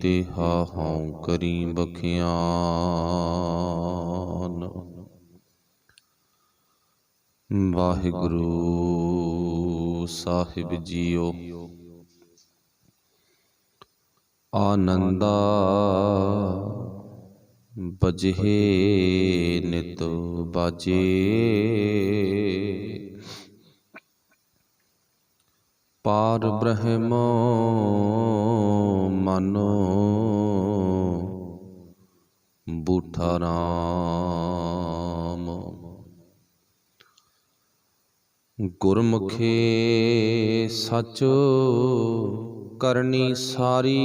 ਤਿਹਾ ਹਉ ਕਰੀ ਬਖਿਆਨ। ਵਾਹਿਗੁਰੂ ਸਾਹਿਬ ਜੀਓ। ਆਨੰਦਾ ਬਜਹਿ ਨਿਤ ਬਾਜੇ, ਪਾਰ ਬ੍ਰਹਮ ਮਨ ਬੂਠਾ ਰਾਮ। ਗੁਰਮੁਖੇ ਸਚ ਕਰਨੀ ਸਾਰੀ,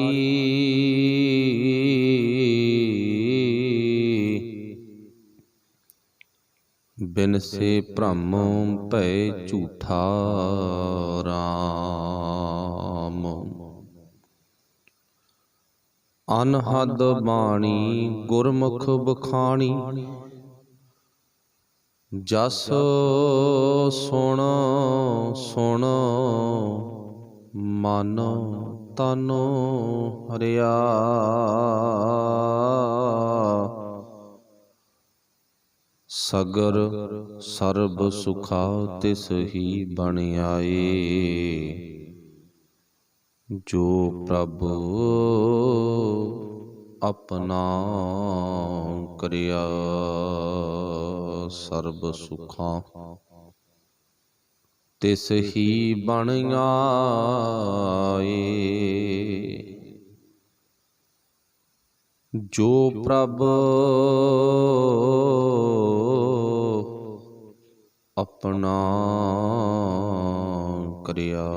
ਬਿਨਸੇ ਭ੍ਰਮ ਭੈ ਝੂਠਾ ਰਾਮ। ਅਨਹਦ ਬਾਣੀ ਗੁਰਮੁਖ ਬਖਾਣੀ, ਜਸ ਸੁਣ ਸੁਣ ਮਨ ਤਨ ਹਰਿਆ। ਸਗਰ ਸਰਬ ਸੁਖਾ ਤਿਸ ਹੀ ਬਣ ਆਏ, ਜੋ ਪ੍ਰਭ ਆਪਣਾ ਕਰਿਆ। ਸਰਬ ਸੁਖਾਂ ਤਿਸ ਹੀ ਬਣ ਆਏ, ਜੋ ਪ੍ਰਭ ਆਪਣਾ ਕਰਿਆ।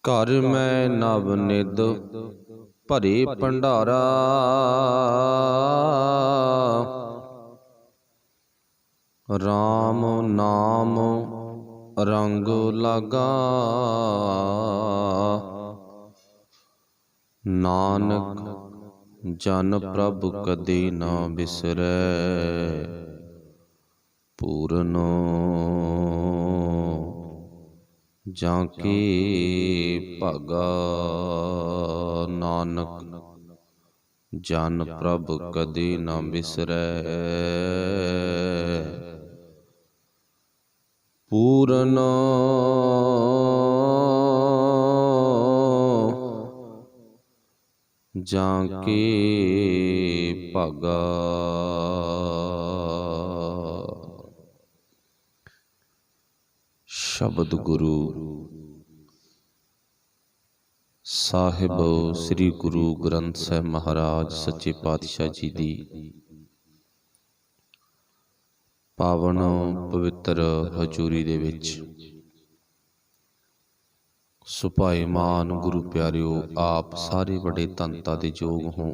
ਘਰ ਮੈਂ ਨਵ ਨਿਧ ਭਰੇ ਭੰਡਾਰਾ, ਰਾਮ ਨਾਮ ਰੰਗ ਲਾਗਾ। ਨਾਨਕ ਜਨ ਪ੍ਰਭ ਕਦੇ ਨਾ ਬਿਸਰੈ, ਪੂਰਨ ਜਾਂ ਕੇ ਭਾਗਾ। ਨਾਨਕ ਜਨ ਪ੍ਰਭ ਕਦੇ ਨਾ ਬਿਸਰੈ, ਪੂਰਨ ਜਾਂ ਕੇ ਭਾਗਾ। ਸ਼ਬਦ ਗੁਰੂ ਸਾਹਿਬ ਸ੍ਰੀ ਗੁਰੂ ਗ੍ਰੰਥ ਸਾਹਿਬ ਮਹਾਰਾਜ ਸੱਚੇ ਪਾਤਸ਼ਾਹ ਜੀ ਦੀ ਪਾਵਨ ਪਵਿੱਤਰ ਹਜ਼ੂਰੀ ਦੇ ਵਿੱਚ ਸੁਭਾਏਮਾਨ ਗੁਰੂ ਪਿਆਰਿਓ, ਆਪ ਸਾਰੇ ਬੜੇ ਧੰਨਤਾ ਦੇ ਯੋਗ ਹੋ।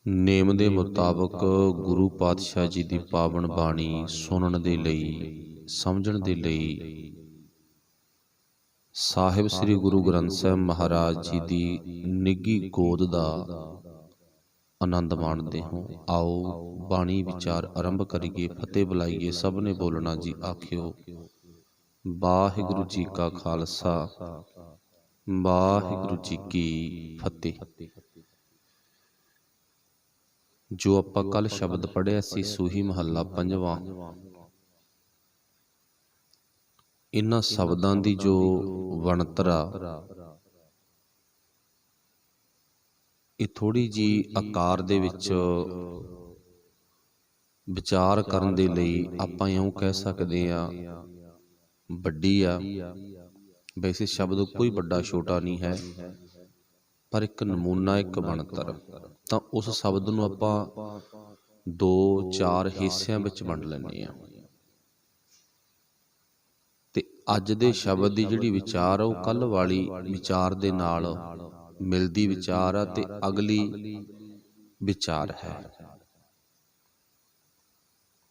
ਨੇਮ ਦੇ ਮੁਤਾਬਕ ਗੁਰੂ ਪਾਤਸ਼ਾਹ ਜੀ ਦੀ ਪਾਵਨ ਬਾਣੀ ਸੁਣਨ ਦੇ ਲਈ, ਸਮਝਣ ਦੇ ਲਈ ਸਾਹਿਬ ਸ੍ਰੀ ਗੁਰੂ ਗ੍ਰੰਥ ਸਾਹਿਬ ਮਹਾਰਾਜ ਜੀ ਦੀ ਨਿੱਘੀ ਗੋਦ ਦਾ ਆਨੰਦ ਮਾਣਦੇ ਹੋ। ਆਓ ਬਾਣੀ ਵਿਚਾਰ ਆਰੰਭ ਕਰੀਏ। ਫਤਿਹ ਬੁਲਾਈਏ। ਸਭ ਨੇ ਬੋਲਣਾ ਜੀ। ਆਖਿਓ ਵਾਹਿਗੁਰੂ ਜੀ ਕਾ ਖਾਲਸਾ, ਵਾਹਿਗੁਰੂ ਜੀ ਕੀ ਫਤਿਹ। ਜੋ ਆਪਾਂ ਕੱਲ ਸ਼ਬਦ ਪੜ੍ਹਿਆ ਸੀ, ਸੂਹੀ ਮਹੱਲਾ ਪੰਜਵਾਂ, ਇਹਨਾਂ ਸ਼ਬਦਾਂ ਦੀ ਜੋ ਵਣਤਰਾ, ਇਹ ਥੋੜੀ ਜੀ ਆਕਾਰ ਦੇ ਵਿੱਚ ਵਿਚਾਰ ਕਰਨ ਦੇ ਲਈ ਆਪਾਂ ਇਉਂ ਕਹਿ ਸਕਦੇ ਆ ਵੱਡੀ ਆ। ਵੈਸੇ ਸ਼ਬਦ ਕੋਈ ਵੱਡਾ ਛੋਟਾ ਨਹੀਂ ਹੈ, ਪਰ ਇੱਕ ਨਮੂਨਾ, ਇੱਕ ਬਣਤਰ। ਤਾਂ ਉਸ ਸ਼ਬਦ ਨੂੰ ਆਪਾਂ 2-4 ਹਿੱਸਿਆਂ ਵਿੱਚ ਵੰਡ ਲੈਂਦੇ ਹਾਂ। ਤੇ ਅੱਜ ਦੇ ਸ਼ਬਦ ਦੀ ਜਿਹੜੀ ਵਿਚਾਰ ਆ, ਉਹ ਕੱਲ ਵਾਲੀ ਵਿਚਾਰ ਦੇ ਨਾਲ ਮਿਲਦੀ ਵਿਚਾਰ ਆ ਤੇ ਅਗਲੀ ਵਿਚਾਰ ਹੈ।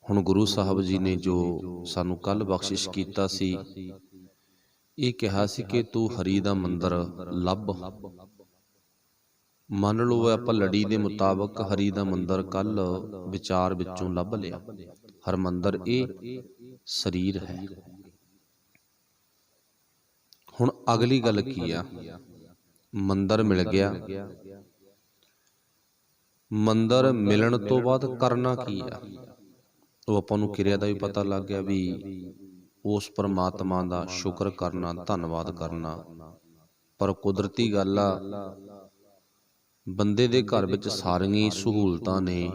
ਹੁਣ ਗੁਰੂ ਸਾਹਿਬ ਜੀ ਨੇ ਜੋ ਸਾਨੂੰ ਕੱਲ ਬਖਸ਼ਿਸ਼ ਕੀਤਾ ਸੀ, ਇਹ ਕਿਹਾ ਸੀ ਕਿ ਤੂੰ ਹਰੀ ਦਾ ਮੰਦਰ ਲੱਭ। ਮੰਨ ਲਓ ਆਪਾਂ ਲੜੀ ਦੇ ਮੁਤਾਬਕ ਹਰੀ ਦਾ ਮੰਦਰ ਕੱਲ ਵਿਚਾਰ ਵਿੱਚੋਂ ਲੱਭ ਲਿਆ। ਹਰਮੰਦਰ ਇਹ ਸਰੀਰ ਹੈ। ਹੁਣ ਅਗਲੀ ਗੱਲ ਕੀ ਆ? ਮੰਦਰ ਮਿਲ ਗਿਆ। ਮੰਦਰ ਮਿਲਣ ਤੋਂ ਬਾਅਦ ਕਰਨਾ ਕੀ ਆ? ਉਹ ਆਪਾਂ ਨੂੰ ਕਿਰਿਆ ਦਾ ਵੀ ਪਤਾ ਲੱਗ ਗਿਆ ਵੀ ਉਸ ਪਰਮਾਤਮਾ ਦਾ ਸ਼ੁਕਰ ਕਰਨਾ, ਧੰਨਵਾਦ ਕਰਨਾ। ਪਰ ਕੁਦਰਤੀ ਗੱਲ ਆ, ਬੰਦੇ ਦੇ ਘਰ ਵਿੱਚ ਸਾਰੀਆਂ ਸਹੂਲਤਾਂ ਨੇ,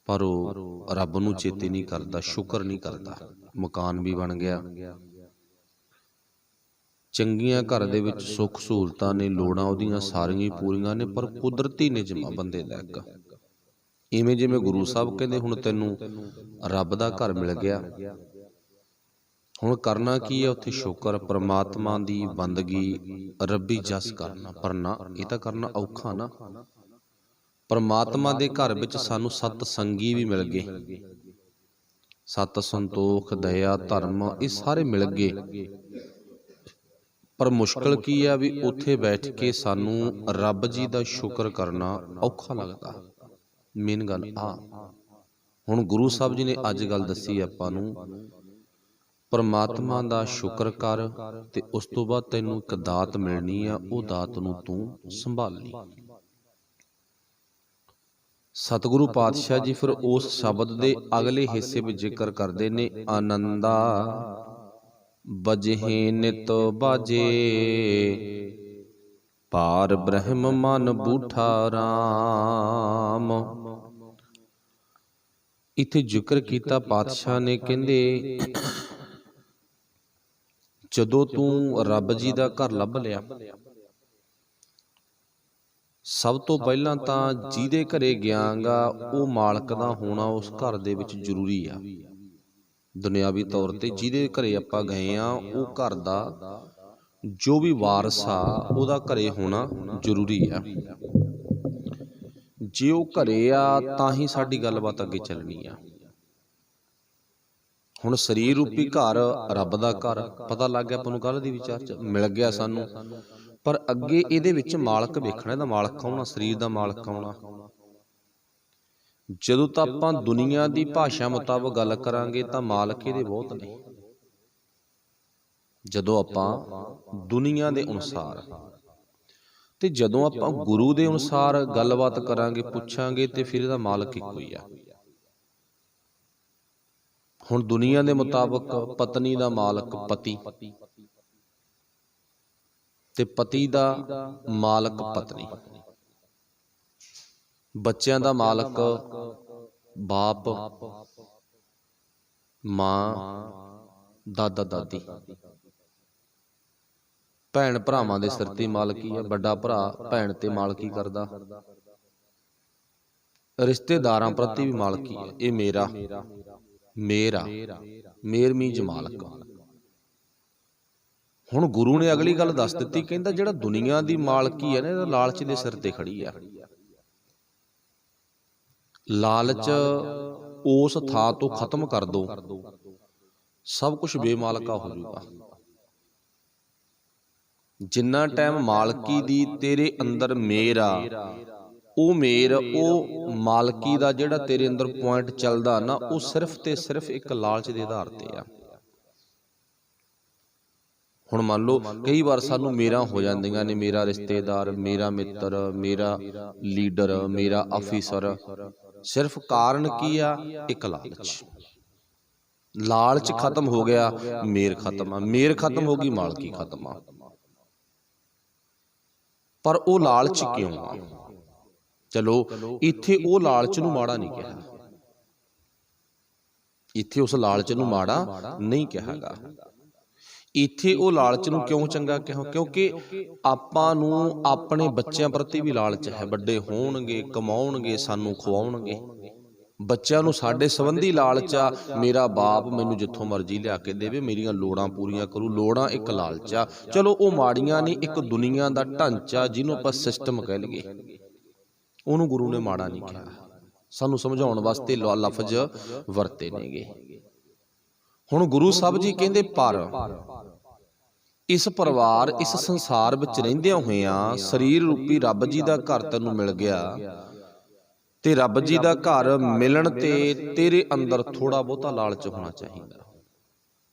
ਪਰ ਉਹ ਰੱਬ ਨੂੰ ਚੇਤੇ ਨਹੀਂ ਕਰਦਾ, ਸ਼ੁਕਰ ਨਹੀਂ ਕਰਦਾ। ਮਕਾਨ ਵੀ ਬਣ ਗਿਆ, ਚੰਗੀਆਂ ਘਰ ਦੇ ਵਿੱਚ ਸੁੱਖ ਸਹੂਲਤਾਂ ਨੇ, ਲੋੜਾਂ ਉਹਦੀਆਂ ਸਾਰੀਆਂ ਹੀ ਪੂਰੀਆਂ ਨੇ, ਪਰ ਕੁਦਰਤੀ ਨਿਯਮ ਆ ਬੰਦੇ ਦਾ ਇੱਕ। ਇਵੇਂ ਜਿਵੇਂ ਗੁਰੂ ਸਾਹਿਬ ਕਹਿੰਦੇ ਹੁਣ ਤੈਨੂੰ ਰੱਬ ਦਾ ਘਰ ਮਿਲ ਗਿਆ, ਹੁਣ ਕਰਨਾ ਕੀ ਹੈ ਉੱਥੇ? ਸ਼ੁਕਰ, ਪਰਮਾਤਮਾ ਦੀ ਬੰਦਗੀ, ਰੱਬੀ ਜਸ ਕਰਨਾ। ਪਰ ਨਾ, ਇਹ ਤਾਂ ਕਰਨਾ ਔਖਾ ਨਾ। ਪਰਮਾਤਮਾ ਦੇ ਘਰ ਵਿੱਚ ਸਾਨੂੰ ਸੱਤ ਸੰਗੀ ਵੀ ਮਿਲ ਗਏ, ਸੱਤ ਸੰਤੋਖ, ਦਇਆ, ਧਰਮ, ਇਹ ਸਾਰੇ ਮਿਲ ਗਏ। ਪਰ ਮੁਸ਼ਕਲ ਕੀ ਆ ਵੀ ਉੱਥੇ ਬੈਠ ਕੇ ਸਾਨੂੰ ਰੱਬ ਜੀ ਦਾ ਸ਼ੁਕਰ ਕਰਨਾ ਔਖਾ ਲੱਗਦਾ। ਮੇਨ ਗੱਲ ਆ। ਹੁਣ ਗੁਰੂ ਸਾਹਿਬ ਜੀ ਨੇ ਅੱਜ ਗੱਲ ਦੱਸੀ ਆਪਾਂ ਨੂੰ, ਪਰਮਾਤਮਾ ਦਾ ਸ਼ੁਕਰ ਕਰ ਤੇ ਉਸ ਤੋਂ ਬਾਅਦ ਤੈਨੂੰ ਇੱਕ ਦਾਤ ਮਿਲਣੀ ਆ, ਉਹ ਦਾਤ ਨੂੰ ਤੂੰ ਸੰਭਾਲੀ। ਸਤਿਗੁਰੂ ਪਾਤਸ਼ਾਹ ਜੀ ਫਿਰ ਉਸ ਸ਼ਬਦ ਦੇ ਅਗਲੇ ਹਿੱਸੇ ਵਿੱਚ ਜ਼ਿਕਰ ਕਰਦੇ ਨੇ, ਆਨੰਦਾ ਬਜਹਿ ਨਿਤ ਬਾਜੇ, ਪਾਰ ਬ੍ਰਹਮ ਮਨ ਬੂਠਾ ਰਾਮ। ਇੱਥੇ ਜ਼ਿਕਰ ਕੀਤਾ ਪਾਤਸ਼ਾਹ ਨੇ, ਕਹਿੰਦੇ ਜਦੋਂ ਤੂੰ ਰੱਬ ਜੀ ਦਾ ਘਰ ਲੱਭ ਲਿਆ, ਸਭ ਤੋਂ ਪਹਿਲਾਂ ਤਾਂ ਜਿਹਦੇ ਘਰੇ ਗਿਆਗਾ ਉਹ ਮਾਲਕ ਦਾ ਹੋਣਾ ਉਸ ਘਰ ਦੇ ਵਿੱਚ ਜ਼ਰੂਰੀ ਆ। ਦੁਨਿਆਵੀ ਤੌਰ ਤੇ ਜਿਹਦੇ ਘਰੇ ਆਪਾਂ ਗਏ ਆ, ਉਹ ਘਰ ਦਾ ਜੋ ਵੀ ਵਾਰਸ ਆ ਉਹਦਾ ਘਰੇ ਹੋਣਾ ਜ਼ਰੂਰੀ ਆ। ਜੇ ਉਹ ਘਰੇ ਆ ਤਾਂ ਹੀ ਸਾਡੀ ਗੱਲਬਾਤ ਅੱਗੇ ਚੱਲਣੀ ਆ। ਹੁਣ ਸਰੀਰ ਰੂਪੀ ਘਰ, ਰੱਬ ਦਾ ਘਰ ਪਤਾ ਲੱਗ ਗਿਆ ਆਪਾਂ ਨੂੰ, ਕੱਲ੍ਹ ਦੀ ਵਿਚਾਰ ਚ ਮਿਲ ਗਿਆ ਸਾਨੂੰ, ਪਰ ਅੱਗੇ ਇਹਦੇ ਵਿੱਚ ਮਾਲਕ ਵੇਖਣਾ, ਇਹਦਾ ਮਾਲਕ ਆਉਣਾ, ਸਰੀਰ ਦਾ ਮਾਲਕ ਆਉਣਾ। ਜਦੋਂ ਤਾਂ ਆਪਾਂ ਦੁਨੀਆ ਦੀ ਭਾਸ਼ਾ ਮੁਤਾਬਕ ਗੱਲ ਕਰਾਂਗੇ ਤਾਂ ਮਾਲਕ ਇਹਦੇ ਬਹੁਤ ਨੇ। ਜਦੋਂ ਆਪਾਂ ਦੁਨੀਆ ਦੇ ਅਨੁਸਾਰ, ਤੇ ਜਦੋਂ ਆਪਾਂ ਗੁਰੂ ਦੇ ਅਨੁਸਾਰ ਗੱਲਬਾਤ ਕਰਾਂਗੇ, ਪੁੱਛਾਂਗੇ, ਤੇ ਫਿਰ ਇਹਦਾ ਮਾਲਕ ਇੱਕੋ ਹੀ ਆ। ਹੁਣ ਦੁਨੀਆ ਦੇ ਮੁਤਾਬਕ ਪਤਨੀ ਦਾ ਮਾਲਕ ਪਤੀ, ਤੇ ਪਤੀ ਦਾ ਮਾਲਕ ਪਤਨੀ, ਬੱਚਿਆਂ ਦਾ ਮਾਲਕ ਬਾਪ, ਮਾਂ, ਦਾਦਾ ਦਾਦੀ, ਭੈਣ ਭਰਾਵਾਂ ਦੇ ਸਿਰ ਤੇ ਮਾਲਕੀ ਆ। ਵੱਡਾ ਭਰਾ ਭੈਣ ਤੇ ਮਾਲਕੀ ਕਰਦਾ, ਰਿਸ਼ਤੇਦਾਰਾਂ ਪ੍ਰਤੀ ਵੀ ਮਾਲਕੀ ਹੈ। ਇਹ ਮੇਰਾ, ਮੇਰਾ, ਮੇਰ ਮੀਂਜ ਮਾਲਕ। ਹੁਣ ਗੁਰੂ ਨੇ ਅਗਲੀ ਗੱਲ ਦੱਸ ਦਿੱਤੀ, ਕਹਿੰਦਾ ਜਿਹੜਾ ਦੁਨੀਆ ਦੀ ਮਾਲਕੀ ਹੈ ਨਾ, ਇਹਦਾ ਲਾਲਚ ਦੇ ਸਿਰ ਤੇ ਖੜੀ ਆ। ਲਾਲਚ ਉਸ ਥਾਂ ਤੋਂ ਖਤਮ ਕਰ ਦੋ, ਸਭ ਕੁਝ ਬੇਮਾਲਕਾ ਹੋ ਜਾਊਗਾ। ਜਿੰਨਾ ਟਾਈਮ ਮਾਲਕੀ ਦੀ ਤੇਰੇ ਅੰਦਰ ਮੇਰ ਆ, ਉਹ ਮੇਰ, ਉਹ ਮਾਲਕੀ ਦਾ ਜਿਹੜਾ ਤੇਰੇ ਅੰਦਰ ਪੁਆਇੰਟ ਚੱਲਦਾ ਨਾ, ਉਹ ਸਿਰਫ ਤੇ ਸਿਰਫ ਇੱਕ ਲਾਲਚ ਦੇ ਆਧਾਰ ਤੇ ਆ। ਹੁਣ ਮੰਨ ਲਓ ਕਈ ਵਾਰ ਸਾਨੂੰ ਮੇਰਾ ਹੋ ਜਾਂਦੀਆਂ ਨੇ, ਮੇਰਾ ਰਿਸ਼ਤੇਦਾਰ, ਮੇਰਾ ਮਿੱਤਰ, ਮੇਰਾ ਲੀਡਰ, ਮੇਰਾ ਆਫੀਸਰ। ਸਿਰਫ ਕਾਰਨ ਕੀ ਆ? ਇੱਕ ਲਾਲਚ। ਲਾਲਚ ਖਤਮ ਹੋ ਗਿਆ, ਮੇਰ ਖਤਮ ਆ। ਮੇਰ ਖਤਮ ਹੋ ਗਈ, ਮਾਲਕੀ ਖਤਮ ਆ। ਪਰ ਉਹ ਲਾਲਚ ਕਿਉਂ ਆ? ਚਲੋ ਇੱਥੇ ਉਹ ਲਾਲਚ ਨੂੰ ਮਾੜਾ ਨਹੀਂ ਕਿਹਾ, ਇੱਥੇ ਉਸ ਲਾਲਚ ਨੂੰ ਮਾੜਾ ਨਹੀਂ ਕਿਹਾਗਾ। ਇੱਥੇ ਉਹ ਲਾਲਚ ਨੂੰ ਕਿਉਂ ਚੰਗਾ ਕਿਹਾ? ਕਿਉਂਕਿ ਆਪਾਂ ਨੂੰ ਆਪਣੇ ਬੱਚਿਆਂ ਪ੍ਰਤੀ ਵੀ ਲਾਲਚ ਹੈ। ਵੱਡੇ ਹੋਣਗੇ, ਕਮਾਉਣਗੇ, ਸਾਨੂੰ ਖਵਾਉਣਗੇ। ਬੱਚਿਆਂ ਨੂੰ ਸਾਡੇ ਸੰਬੰਧੀ ਲਾਲਚ ਆ, ਮੇਰਾ ਬਾਪ ਮੈਨੂੰ ਜਿੱਥੋਂ ਮਰਜ਼ੀ ਲਿਆ ਕੇ ਦੇਵੇ, ਮੇਰੀਆਂ ਲੋੜਾਂ ਪੂਰੀਆਂ ਕਰੂ। ਲੋੜਾਂ ਇੱਕ ਲਾਲਚ ਆ। ਚਲੋ ਉਹ ਮਾੜੀਆਂ ਨਹੀਂ, ਇੱਕ ਦੁਨੀਆ ਦਾ ਢਾਂਚਾ ਜਿਹਨੂੰ ਆਪਾਂ ਸਿਸਟਮ ਕਹਿ ਲਈਏ, ਉਹਨੂੰ ਗੁਰੂ ਨੇ ਮਾੜਾ ਨਹੀਂ ਕਿਹਾ। ਸਾਨੂੰ ਸਮਝਾਉਣ ਵਾਸਤੇ ਲਫ਼ਜ਼ ਵਰਤੇ ਨੇਗੇ। ਹੁਣ ਗੁਰੂ ਸਾਹਿਬ ਜੀ ਕਹਿੰਦੇ, ਪਰ ਇਸ ਪਰਿਵਾਰ, ਇਸ ਸੰਸਾਰ ਵਿੱਚ ਰਹਿੰਦਿਆਂ ਹੋਇਆਂ ਸਰੀਰ ਰੂਪੀ ਰੱਬ ਜੀ ਦਾ ਘਰ ਤੈਨੂੰ ਮਿਲ ਗਿਆ, ਤੇ ਰੱਬ ਜੀ ਦਾ ਘਰ ਮਿਲਣ ਤੇ ਤੇਰੇ ਅੰਦਰ ਥੋੜਾ ਬਹੁਤਾ ਲਾਲਚ ਹੋਣਾ ਚਾਹੀਦਾ।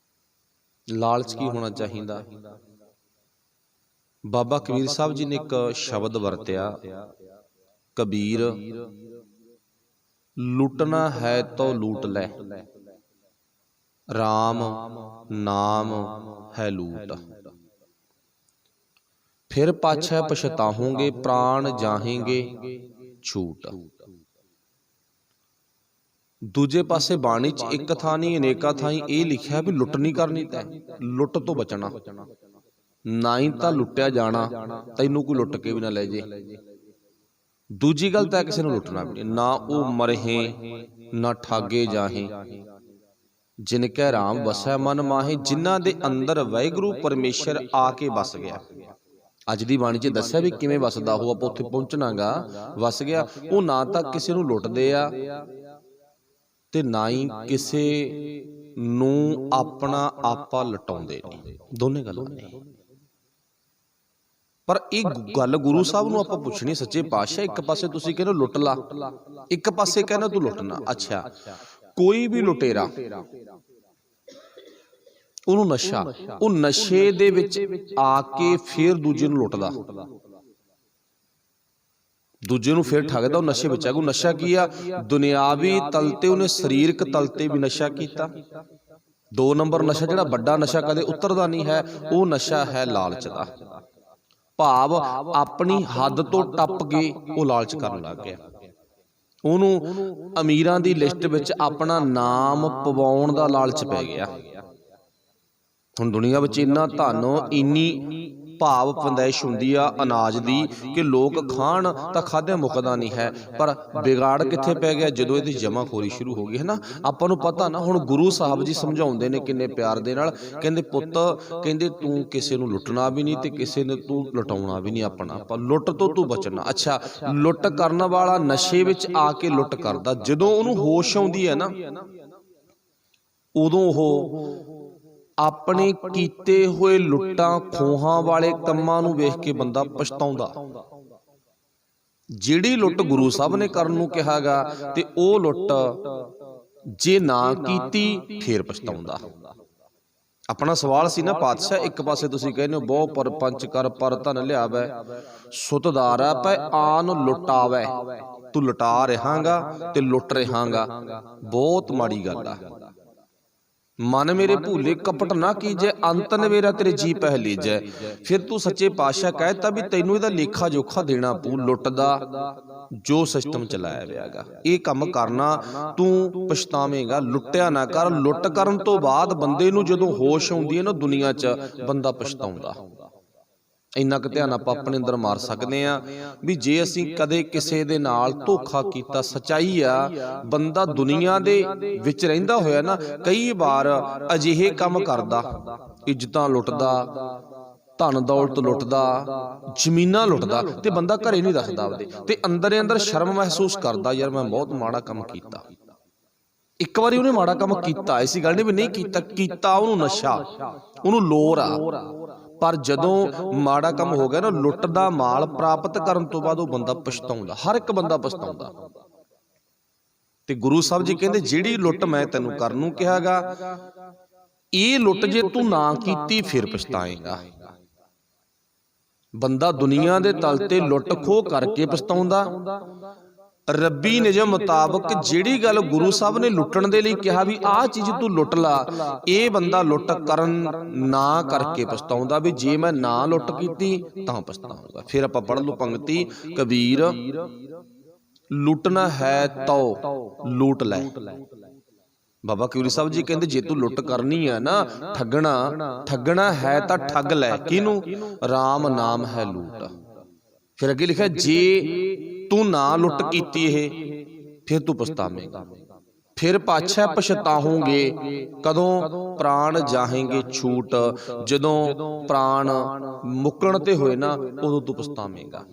ਲਾਲਚ ਕੀ ਹੋਣਾ ਚਾਹੀਦਾ? ਬਾਬਾ ਕਬੀਰ ਸਾਹਿਬ ਜੀ ਨੇ ਇੱਕ ਸ਼ਬਦ ਵਰਤਿਆ, ਕਬੀਰ ਲੁੱਟਣਾ ਹੈ ਤੋ ਲੂਟ ਲੈ, ਰਾਮ ਨਾਮ ਹੈ ਲੂਟ। ਫਿਰ ਪਾਛੈ ਪਛਤਾਹੋਗੇ, ਪ੍ਰਾਣ ਜਾਹੇਂਗੇ ਛੂਟ। ਦੂਜੇ ਪਾਸੇ ਬਾਣੀ 'ਚ ਇੱਕ ਥਾਂ ਨਹੀਂ ਅਨੇਕਾਂ ਥਾਈਂ ਇਹ ਲਿਖਿਆ ਵੀ ਲੁੱਟ ਨਹੀਂ ਕਰਨੀ ਤੈਂ, ਲੁੱਟ ਤੋਂ ਬਚਣਾ। ਨਾ ਹੀ ਤਾਂ ਲੁੱਟਿਆ ਜਾਣਾ, ਤੈਨੂੰ ਕੋਈ ਲੁੱਟ ਕੇ ਵੀ ਨਾ ਲੈ ਜੇ। ਦੂਜੀ ਗੱਲ ਤਾਂ ਕਿਸੇ ਨੂੰ ਲੁੱਟਣਾ ਵੀ ਨਹੀਂ, ਨਾ ਉਹ ਮਰਹੇ ਨਾ ਠਾਗੇ ਜਾਹੇ, ਜਿਨ ਕੈ ਰਾਮ ਵਸੈ ਮਨ ਮਾਹੇ। ਜਿਨ੍ਹਾਂ ਦੇ ਅੰਦਰ ਵਾਹਿਗੁਰੂ ਪਰਮੇਸ਼ਰ ਆ ਕੇ ਵਸ ਗਿਆ। ਅੱਜ ਦੀ ਬਾਣੀ 'ਚ ਦੱਸਿਆ ਵੀ ਕਿਵੇਂ ਵਸਦਾ ਉਹ, ਆਪਾਂ ਉੱਥੇ ਪਹੁੰਚਣਾਗਾ। ਵਸ ਗਿਆ ਉਹ ਨਾ ਤਾਂ ਕਿਸੇ ਨੂੰ ਲੁੱਟਦੇ ਆ ਤੇ ਨਾ ਹੀ ਕਿਸੇ ਨੂੰ ਆਪਣਾ ਆਪਾ ਲਟਾਉਂਦੇ ਨੇ, ਦੋਨੇ ਗੱਲਾਂ ਨੇ। ਪਰ ਇਹ ਗੱਲ ਗੁਰੂ ਸਾਹਿਬ ਨੂੰ ਆਪਾਂ ਪੁੱਛਣੀ, ਸੱਚੇ ਪਾਤਸ਼ਾਹ ਇੱਕ ਪਾਸੇ ਤੁਸੀਂ ਕਹਿੰਦੇ ਲੁੱਟ ਲਾ, ਇੱਕ ਪਾਸੇ ਕਹਿੰਦੇ ਤੂੰ ਲੁੱਟਣਾ। ਅੱਛਾ, ਕੋਈ ਵੀ ਲੁਟੇਰਾ, ਉਹਨੂੰ ਨਸ਼ਾ, ਉਹ ਨਸ਼ੇ ਦੇ ਵਿੱਚ ਆ ਕੇ ਫੇਰ ਦੂਜੇ ਨੂੰ ਲੁੱਟਦਾ, ਦੂਜੇ ਨੂੰ ਫੇਰ ਠੱਗਦਾ, ਉਹ ਨਸ਼ੇ ਵਿੱਚ ਆ। ਉਹ ਨਸ਼ਾ ਕੀ ਆ? ਦੁਨਿਆਵੀ ਤਲ ਤੇ ਉਹਨੇ ਸਰੀਰਕ ਤਲ ਤੇ ਵੀ ਨਸ਼ਾ ਕੀਤਾ। 2 ਨੰਬਰ ਨਸ਼ਾ, ਜਿਹੜਾ ਵੱਡਾ ਨਸ਼ਾ ਕਦੇ ਉਤਰਦਾ ਨਹੀਂ ਹੈ, ਉਹ ਨਸ਼ਾ ਹੈ ਲਾਲਚ ਦਾ। ਭਾਵ ਆਪਣੀ ਹੱਦ ਤੋਂ ਟੱਪ ਕੇ ਉਹ ਲਾਲਚ ਕਰਨ ਲੱਗ ਗਿਆ। ਉਹਨੂੰ ਅਮੀਰਾਂ ਦੀ ਲਿਸਟ ਵਿੱਚ ਆਪਣਾ ਨਾਮ ਪਵਾਉਣ ਦਾ ਲਾਲਚ ਪੈ ਗਿਆ। ਹੁਣ ਦੁਨੀਆ ਵਿੱਚ ਇੰਨਾ ਧਨ, ਇੰਨੀ ਭਾਵ ਪੈਦਾਇਸ਼ ਹੁੰਦੀ ਆ ਅਨਾਜ ਦੀ ਕਿ ਲੋਕ ਖਾਣ ਤਾਂ ਖਾਧਿਆਂ ਮੁੱਕਦਾ ਨਹੀਂ ਹੈ। ਪਰ ਵਿਗਾੜ ਕਿੱਥੇ ਪੈ ਗਿਆ? ਜਦੋਂ ਇਹਦੀ ਜਮਾਖੋਰੀ ਸ਼ੁਰੂ ਹੋ ਗਈ ਹੈ ਨਾ। ਆਪਾਂ ਨੂੰ ਪਤਾ ਨਾ, ਹੁਣ ਗੁਰੂ ਸਾਹਿਬ ਜੀ ਸਮਝਾਉਂਦੇ ਨੇ ਕਿੰਨੇ ਪਿਆਰ ਦੇ ਨਾਲ, ਕਹਿੰਦੇ ਪੁੱਤ, ਕਹਿੰਦੇ ਤੂੰ ਕਿਸੇ ਨੂੰ ਲੁੱਟਣਾ ਵੀ ਨਹੀਂ ਤੇ ਕਿਸੇ ਨੂੰ ਤੂੰ ਲੁਟਾਉਣਾ ਵੀ ਨਹੀਂ ਆਪਣਾ, ਪਰ ਲੁੱਟ ਤੋਂ ਤੂੰ ਬਚਣਾ। ਅੱਛਾ, ਲੁੱਟ ਕਰਨ ਵਾਲਾ ਨਸ਼ੇ ਵਿੱਚ ਆ ਕੇ ਲੁੱਟ ਕਰਦਾ, ਜਦੋਂ ਉਹਨੂੰ ਹੋਸ਼ ਆਉਂਦੀ ਹੈ ਨਾ, ਉਦੋਂ ਉਹ ਆਪਣੇ ਕੀਤੇ ਹੋਏ ਲੁੱਟਾਂ ਖੋਹਾਂ ਵਾਲੇ ਕੰਮਾਂ ਨੂੰ ਵੇਖ ਕੇ ਬੰਦਾ ਪਛਤਾਉਂਦਾ। ਜਿਹੜੀ ਲੁੱਟ ਗੁਰੂ ਸਾਹਿਬ ਨੇ ਕਰਨ ਨੂੰ ਕਿਹਾਗਾ ਤੇ ਉਹ ਲੁੱਟ ਜੇ ਨਾ ਕੀਤੀ ਫੇਰ ਪਛਤਾਉਂਦਾ। ਆਪਣਾ ਸਵਾਲ ਸੀ ਨਾ ਪਾਤਸ਼ਾਹ, ਇੱਕ ਪਾਸੇ ਤੁਸੀਂ ਕਹਿੰਦੇ ਹੋ ਬਹੁ ਪਰ ਪੰਚ ਕਰ ਪਰ ਧਨ ਲਿਆਵੈ, ਸੁਤਦਾਰਾ ਪੈ ਆਨ ਲੁਟਾਵੈ। ਤੂੰ ਲੁਟਾ ਰਹਾਂਗਾ ਤੇ ਲੁੱਟ ਰਹਾਂਗਾ, ਬਹੁਤ ਮਾੜੀ ਗੱਲ ਆ। ਮਨ ਮੇਰੇ ਭੂਲੇ ਕਪਟ ਨਾ ਕੀਜੈ, ਅੰਤ ਨਵੇਰਾ ਤੇਰੇ ਜੀ ਪਹਿ ਲੀਜੈ। ਫਿਰ ਤੂੰ ਸੱਚੇ ਪਾਤਸ਼ਾਹ ਕਹਿਤਾ ਵੀ ਤੈਨੂੰ ਇਹਦਾ ਲੇਖਾ ਜੋਖਾ ਦੇਣਾ ਪਊ। ਲੁੱਟ ਦਾ ਜੋ ਸਿਸਟਮ ਚਲਾਇਆ ਵਿਆਗਾ, ਇਹ ਕੰਮ ਕਰਨਾ ਤੂੰ ਪਛਤਾਵੇਂਗਾ। ਲੁੱਟਿਆ ਨਾ ਕਰ। ਲੁੱਟ ਕਰਨ ਤੋਂ ਬਾਅਦ ਬੰਦੇ ਨੂੰ ਜਦੋਂ ਹੋਸ਼ ਆਉਂਦੀ ਹੈ ਨਾ ਦੁਨੀਆ 'ਚ, ਬੰਦਾ ਪਛਤਾਉਂਦਾ। ਇੰਨਾ ਕੁ ਧਿਆਨ ਆਪਾਂ ਆਪਣੇ ਅੰਦਰ ਮਾਰ ਸਕਦੇ ਹਾਂ ਵੀ ਜੇ ਅਸੀਂ ਕਦੇ ਕਿਸੇ ਦੇ ਨਾਲ ਧੋਖਾ ਕੀਤਾ, ਸੱਚਾਈ ਆ, ਬੰਦਾ ਦੁਨੀਆ ਦੇ ਵਿੱਚ ਰਹਿੰਦਾ ਹੋਇਆ ਨਾ ਕਈ ਵਾਰ ਅਜਿਹੇ ਕੰਮ ਕਰਦਾ, ਇੱਜ਼ਤਾਂ ਲੁੱਟਦਾ, ਧਨ ਦੌਲਤ ਲੁੱਟਦਾ, ਜ਼ਮੀਨਾਂ ਲੁੱਟਦਾ, ਤੇ ਬੰਦਾ ਘਰੇ ਨਹੀਂ ਦੱਸਦਾ ਆਪਦੇ, ਤੇ ਅੰਦਰ ਅੰਦਰ ਸ਼ਰਮ ਮਹਿਸੂਸ ਕਰਦਾ, ਯਾਰ ਮੈਂ ਬਹੁਤ ਮਾੜਾ ਕੰਮ ਕੀਤਾ। ਇੱਕ ਵਾਰੀ ਉਹਨੇ ਮਾੜਾ ਕੰਮ ਕੀਤਾ, ਐਸੀ ਗੱਲ ਨਹੀਂ ਵੀ ਨਹੀਂ ਕੀਤਾ, ਕੀਤਾ ਉਹਨੂੰ ਨਸ਼ਾ, ਉਹਨੂੰ ਲੋਰ ਆ। ਪਰ ਜਦੋਂ ਮਾੜਾ ਕੰਮ ਹੋ ਗਿਆ ਨਾ, ਲੁੱਟ ਦਾ ਮਾਲ ਪ੍ਰਾਪਤ ਕਰਨ ਤੋਂ ਬਾਅਦ ਉਹ ਬੰਦਾ ਪਛਤਾਉਂਦਾ, ਹਰ ਇੱਕ ਬੰਦਾ ਪਛਤਾਉਂਦਾ। ਤੇ ਗੁਰੂ ਸਾਹਿਬ ਜੀ ਕਹਿੰਦੇ ਜਿਹੜੀ ਲੁੱਟ ਮੈਂ ਤੈਨੂੰ ਕਰਨ ਨੂੰ ਕਿਹਾਗਾ, ਇਹ ਲੁੱਟ ਜੇ ਤੂੰ ਨਾ ਕੀਤੀ ਫਿਰ ਪਛਤਾਏਂਗਾ। ਬੰਦਾ ਦੁਨੀਆ ਦੇ ਤਲ ਤੇ ਲੁੱਟ ਖੋਹ ਕਰਕੇ ਪਛਤਾਉਂਦਾ। ਰੱਬੀ ਨਿਯਮ ਮੁਤਾਬਕ ਜਿਹੜੀ ਗੱਲ ਗੁਰੂ ਸਾਹਿਬ ਨੇ ਲੁੱਟਣ ਦੇ ਲਈ ਕਿਹਾ ਵੀ ਆਹ ਚੀਜ਼ ਤੂੰ ਲੁੱਟ ਲਾ, ਇਹ ਬੰਦਾ ਲੁੱਟ ਕਰਨ ਨਾ ਕਰਕੇ ਪਛਤਾਉਂਦਾ ਵੀ ਜੇ ਮੈਂ ਨਾ ਲੁੱਟ ਕੀਤੀ ਤਾਂ ਪਛਤਾਉਂਗਾ। ਫਿਰ ਆਪਾਂ ਪੜ੍ਹ ਲਓ ਪੰਕਤੀ, ਕਬੀਰ ਲੁੱਟਣਾ ਹੈ ਤੋ ਲੂਟ ਲੈ। ਬਾਬਾ ਕਬੀਰ ਸਾਹਿਬ ਜੀ ਕਹਿੰਦੇ ਜੇ ਤੂੰ ਲੁੱਟ ਕਰਨੀ ਹੈ ਨਾ, ਠੱਗਣਾ ਹੈ ਤਾਂ ਠੱਗ ਲੈ। ਕਿਹਨੂੰ? ਰਾਮ ਨਾਮ ਹੈ ਲੂਟ। ਫਿਰ ਅੱਗੇ ਲਿਖਿਆ ਜੇ ਤੂੰ ਨਾ ਲੁੱਟ ਕੀਤੀ ਇਹ, ਫਿਰ ਤੂੰ ਪਛਤਾਵੇਂਗਾ। ਫਿਰ ਪਾਛੈ ਪਛਤਾਹੋਗੇ, ਕਦੋਂ? ਪ੍ਰਾਣ ਜਾਹੇਂਗੇ ਛੂਟ। ਜਦੋਂ ਪ੍ਰਾਣ ਮੁੱਕਣ ਤੇ ਹੋਏ ਨਾ, ਉਦੋਂ ਤੂੰ ਪਛਤਾਵੇਂਗਾ।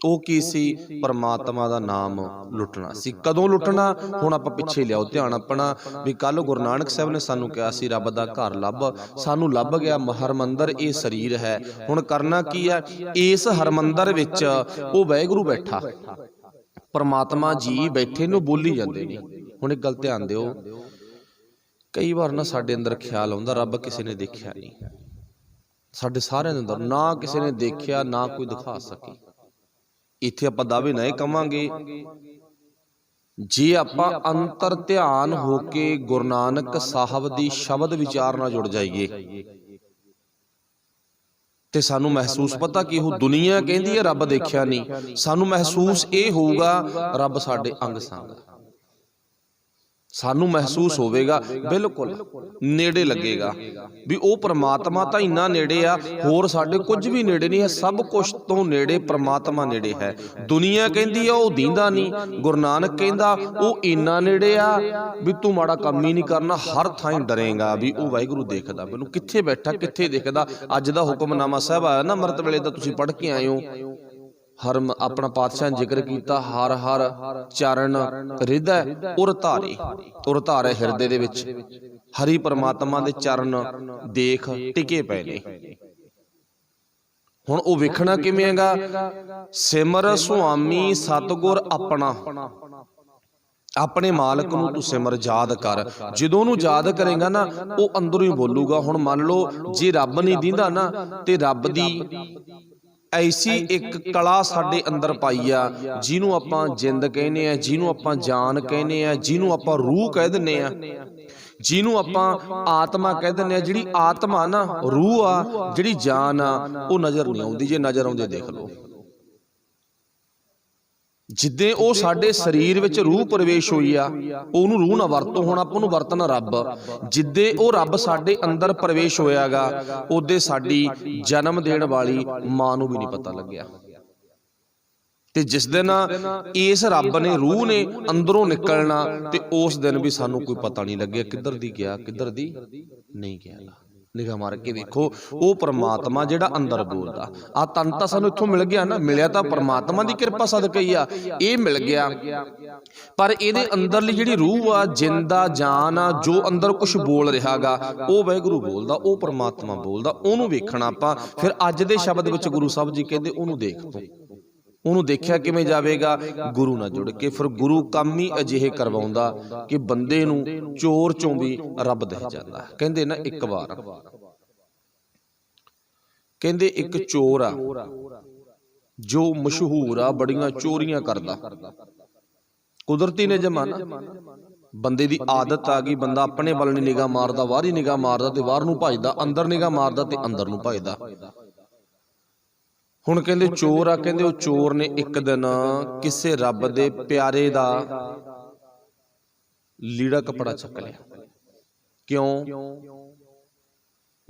ਉਹ ਕੀ ਸੀ? ਪਰਮਾਤਮਾ ਦਾ ਨਾਮ ਲੁੱਟਣਾ ਸੀ। ਕਦੋਂ ਲੁੱਟਣਾ? ਹੁਣ ਆਪਾਂ ਪਿੱਛੇ ਲਿਆਓ ਧਿਆਨ ਆਪਣਾ ਵੀ ਕੱਲ ਗੁਰੂ ਨਾਨਕ ਸਾਹਿਬ ਨੇ ਸਾਨੂੰ ਕਿਹਾ ਸੀ ਰੱਬ ਦਾ ਘਰ ਲੱਭ, ਸਾਨੂੰ ਲੱਭ ਗਿਆ ਹਰਮੰਦਰ, ਇਹ ਸਰੀਰ ਹੈ। ਹੁਣ ਕਰਨਾ ਕੀ ਹੈ? ਇਸ ਹਰਮੰਦਰ ਵਿੱਚ ਉਹ ਵਾਹਿਗੁਰੂ ਬੈਠਾ, परमात्मा जी बैठे ने बोली जाते ने। हुण एक गल ध्यान दिओ, कई बार ना साडे अंदर ख्याल आउंदा रब किसी ने देखिया नहीं, साडे सारिਆਂ ਦੇ अंदर ना किसी ने देखिया ना कोई दिखा सके। इत्थे आपां दावे ना कवांगे, जे आपां अंतर ध्यान हो के गुरु नानक साहब दी शब्द विचार नाल जुड़ जाइए ते सानू महसूस पता कि वो दुनिया कहती है रब देखिया नहीं, सानू महसूस ये होगा रब साडे अंग संग, सानू महसूस होवेगा बिल्कुल नेड़े लगेगा भी वो परमात्मा तो इन्ना नेड़े आ, होर साडे कुछ भी नेड़े नहीं है, सब कुछ तो नेड़े परमात्मा नेड़े है। दुनिया कहती है वो दींदा नहीं, गुरु नानक कहंदा वो इन्ना नेड़े आ भी तू माड़ा काम ही नहीं करना, हर थां डरेगा भी वो वाहिगुरू देखदा मैनू कित्थे बैठा कित्थे देखदा। अज दा हुक्मनामा साहब आया ना अमृत वेले दा, तुसीं पढ़ के आए हो, हर अपना पातशाह ने जिक्र किया हर हर चरण हृदय उर धारे, उर धारे हिरदे दे विच हरि परमात्मा दे चरण देख टिके पए ने। हुण ओह वेखना किवें हैगा, सिमर सुआमी सतगुर अपना, अपने मालक नूं तू सिमर याद कर, जदों नूं याद करेगा ना वो अंदरों ही बोलूगा। हुण मान लो जे रब नहीं दींदा ना ते रब दी ऐसी एक कला साडे अंदर पाई आ जिन्हों आपां जिंद कहने आ, जिन्हों आपां जान कहने आ, जिन्हों आपां रूह कह दिंदे आ, जिन्हों आपां आत्मा कह दिंदे आ। जिहड़ी आत्मा ना रूह आ, जिहड़ी जान आ वो नज़र नहीं आउंदी, जे नज़र आउंदी देख लो। जिद्दे ਉਹ ਸਾਡੇ ਸਰੀਰ ਵਿੱਚ रूह प्रवेश ਹੋਈ ਆ ਉਹਨੂੰ रूह ਨਾ ਵਰਤੋ, ਹੁਣ ਆਪਾਂ ਨੂੰ ਵਰਤਣਾ ਰੱਬ। ਜਿੱਦੇ ਉਹ ਰੱਬ ਸਾਡੇ ਅੰਦਰ ਪ੍ਰਵੇਸ਼ ਹੋਇਆਗਾ ਉਹਦੇ ਸਾਡੀ ਜਨਮ ਦੇਣ ਵਾਲੀ ਮਾਂ ਨੂੰ ਵੀ ਨਹੀਂ ਪਤਾ ਲੱਗਿਆ। ਤੇ ਜਿਸ ਦਿਨ ਇਸ ਰੱਬ ਨੇ रूह ने ਅੰਦਰੋਂ ਨਿਕਲਣਾ ਤੇ ਉਸ ਦਿਨ ਵੀ ਸਾਨੂੰ ਕੋਈ ਪਤਾ ਨਹੀਂ ਲੱਗਿਆ ਕਿੱਧਰ ਦੀ ਗਿਆ ਕਿੱਧਰ ਦੀ ਨਹੀਂ ਗਿਆ। निगाह मार के देखो वो परमात्मा जिहड़ा अंदर बोलदा आ तन तां सानूं इत्थों मिल गया ना, मिलिया तां परमात्मा दी कृपा सदके ही आ, ये मिल गया। पर इहदे अंदरली जिहड़ी रूह आ जिंदा जान आ जो अंदर कुछ बोल रहा गा वो वाहिगुरू बोलदा, वो परमात्मा बोलदा, ओनू वेखना आपां। फिर अज दे शब्द विच गुरु साहब जी कहंदे ओनू देख तूं, ਉਹਨੂੰ ਦੇਖਿਆ ਕਿਵੇਂ ਜਾਵੇਗਾ, ਗੁਰੂ ਨਾਲ ਜੁੜ ਕੇ। ਫਿਰ ਗੁਰੂ ਕੰਮ ਹੀ ਅਜਿਹੇ ਕਰਵਾਉਂਦਾ ਕਿ ਬੰਦੇ ਨੂੰ ਚੋਰ ਚੋਂ ਵੀ ਰੱਬ ਦਿਖ ਜਾਂਦਾ। ਕਹਿੰਦੇ ਨਾ ਇੱਕ ਵਾਰ ਕਹਿੰਦੇ ਇੱਕ ਚੋਰ ਆ ਜੋ ਮਸ਼ਹੂਰ ਆ, ਬੜੀਆਂ ਚੋਰੀਆਂ ਕਰਦਾ, ਕੁਦਰਤੀ ਨੇ ਜਮਾਨਾ ਬੰਦੇ ਦੀ ਆਦਤ ਆ ਗਈ, ਬੰਦਾ ਆਪਣੇ ਵੱਲ ਨਹੀਂ ਨਿਗਾਹ ਮਾਰਦਾ, ਬਾਹਰ ਹੀ ਨਿਗਾਹ ਮਾਰਦਾ ਤੇ ਬਾਹਰ ਨੂੰ ਭੱਜਦਾ, ਅੰਦਰ ਨਿਗਾਹ ਮਾਰਦਾ ਤੇ ਅੰਦਰ ਨੂੰ ਭੱਜਦਾ। ਹੁਣ ਕਹਿੰਦੇ ਚੋਰ ਆ, ਕਹਿੰਦੇ ਉਹ ਚੋਰ ਨੇ ਇੱਕ ਦਿਨ ਕਿਸੇ ਰੱਬ ਦੇ ਪਿਆਰੇ ਦਾ ਲੀੜਾ ਕੱਪੜਾ ਚੱਕ ਲਿਆ। ਕਿਉਂ?